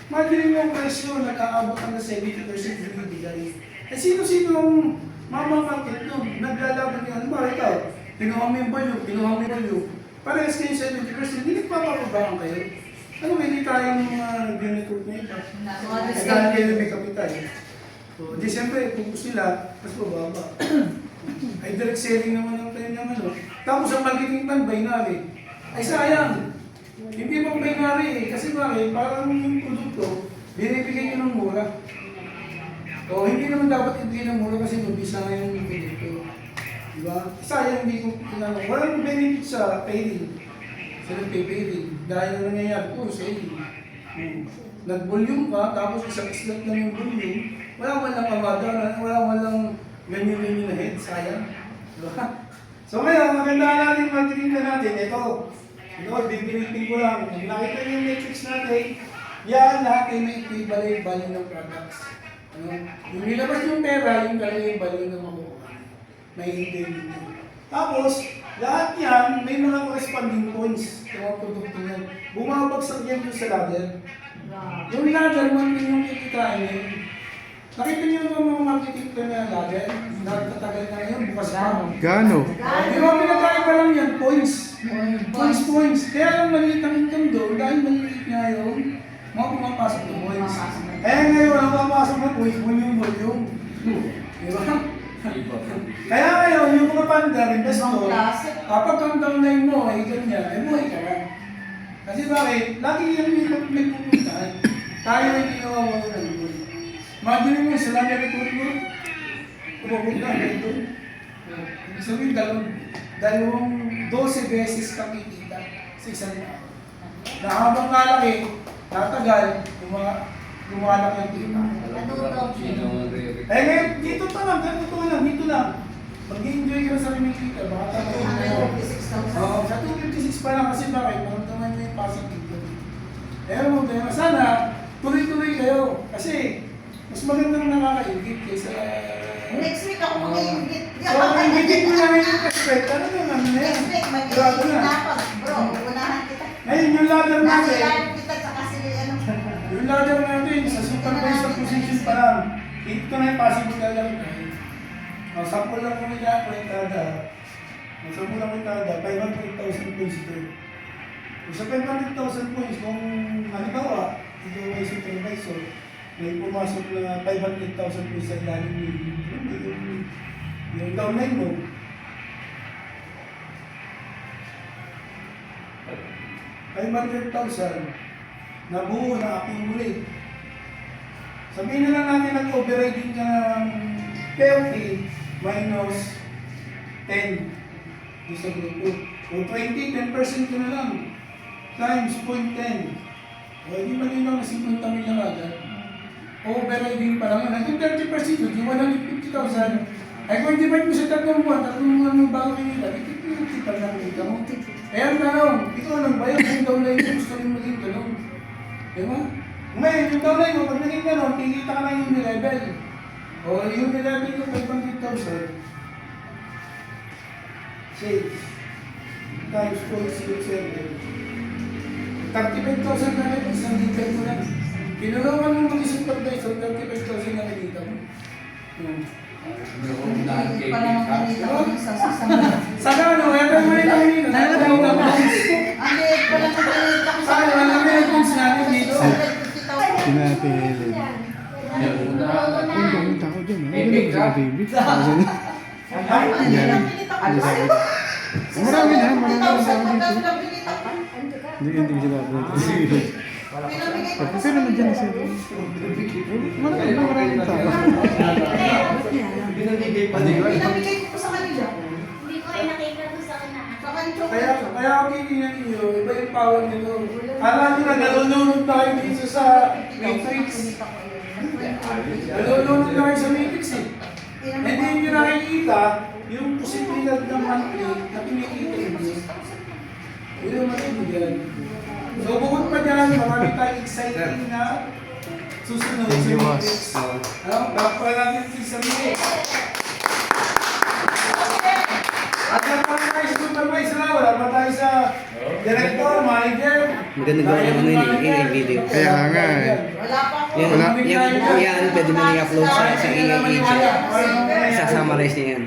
Madaling yung presyo, nag-aabot hanggang 70% binibigay. Eh sino-sino ang mamamarket nun? Naglalaban yan. Ba, ikaw, kinuha mo yung value. Parehas kayo 70%, hindi nagpapapabaan kayo. Ano, hindi tayong mga nag-record na iba. Dahil kayo may kapital. So, di siyempre, kung gusto nila, mas bababa. Ay direct selling naman ang tayo ng ano. Tapos ang marketing plan, binary. Ay sayang. Hindi pang binary eh. Kasi bakit? Parang yung produkto, binibigay nyo ng mura. O hindi naman dapat ibigay ng mura kasi mabisa na yung produkto. Diba? Sayang hindi ko pinanong. Walang benefit sa paying. Sa nagpay-paying. Dahil na nangyayari, puro selling. Nag-volume ka, tapos isang slot lang yung volume. Wala kamada, wala ganyan-ganyan na head. Sayang. Diba? So ngayon, maganda natin yung marketing na natin. Ito, bibinitin ko lang. Kung nakita niyo yung metrics natin, yan lahat ay may equivalent value ng products. Ano? Yung nilabas yung pera, yung talaga yung value ng makukuha. May hindi. Tapos, lahat yan, may mga corresponding points ng mga produkto yan. Bumabagsak yan doon sa ladder. Yung ladder, man yung kikitain yan. Nakita niyo naman mga marketing plan na ladder? Nakatagal na ngayon, bukas pa. Gano? Di ba pinagkaiba lang yan? Points. Points. Kaya lang maliit ang income doon, dahil maliit nga yun, mga pumapasok ng points. Eh ngayon, ang pumapasok ng points, volume. Di ba? Kaya ngayon, yung mga pandar, investor, kapag ang downline mo ay ganyan, ay buhay ka lang. Kasi bakit? Lagi yan may pupuntahan. Tayo ay ginawa mo ng buhay. Imagine mo, sa lani record mo, pupunta ka doon. Sabihin, dalawang 12 beses kang kikita sa isang araw. Na habang lalaki, tatagal, yung mga lumalaki ang kita. Eh ngayon, dito pa lang, dito lang. Mag-enjoy ka sa kinikita, baka talaga. 156,000. Oo, sa 256 pa lang kasi bakit? Maramdaman nyo yung positive doon. Eh, mo, kaya sana, tuloy-tuloy kayo. Kasi, mas magandang nakakaingit kaysa... Next week ako mag-iingit. So, ingit mo na ngayon yung respect. Ano naman na yan? Next week, Grabe mag-iingit na. na ako. Bro, unahan kita. Ngayon, yung ladder natin, Nasilayan kita tsaka si ano. yung ladder natin, sa supervisor position pa lang, ito na yung possible na lang. Sample lang kami na, kwentada. Sample lang kwentada, 500,000 points ito. Sa 500,000 points, kung halimbawa, ito ay supervisor, may pumasok na 500,000 points sa ilalim yung downline mo. $500,000 na buo na accumulate. Sabihin na lang natin nag-overriding ka ng 30 minus 10 sa grupo. O 20, 10% ka na lang. Times 0.10. O hindi malinaw na 50 million agad. Overriding pa lang. Kung 30% yun, yung 150,000. Ay kung divide mo sa 3 buwan ng bago kinita, 50 pa lang kita mo. Eh ang tanong, ito anong ba yun? Yung downline mo, gusto rin maging ganun. Diba? Ngayon, yung downline mo, pag naging ganun, kikita ka lang yung level. O yung nilevel ko 500,000. Say, times 0.07. 35,000 na rin, isang detail mo lang. Pinulungan mo mag-supervisor, 35,000 na nakikita mo. Hindi pa naman kanita ko sa sasama. Sana ano, kaya tayo may nakikita. Nakikita mo. Ang liit pa lang ang kanita ko sa Sana, wala may response natin dito. 150,000. Pinapilin. Ang tao dyan, oh. Epic ka. Baby. Ay, Ang liit ang pinita ko. Marami na, marami na 60,000 tao magkano dito. lang pinita ko. Hindi sila upload. Pinamigay ko po Pero nandiyan na sila. Maraming tao. Binibigay pa Pinamigay ko po sa kanila. Hindi ko ay nakita doon sa una. Sa kanila. kaya ako titingnan ninyo, iba yung power nito. Kala nyo na nalulunod tayo dito sa Matrix. Nalulunod tayo sa Matrix eh. Hindi nyo nakikita yung posibilidad ng monthly na kinikita nyo. Yun yung matibigyan. So bukod pa dyan, marami tayong exciting na susunod sa Matrix. Ano? Bakit natin sa Matrix? At naman tayo sa supervisor, wala pa tayo sa director, manager. Maganda gawin mo nun yung video. Kaya nga eh. Wala pa ako. Yan, Wala. yan, pwede mo na i-upload sa AI agent. Sasummarize niya yan.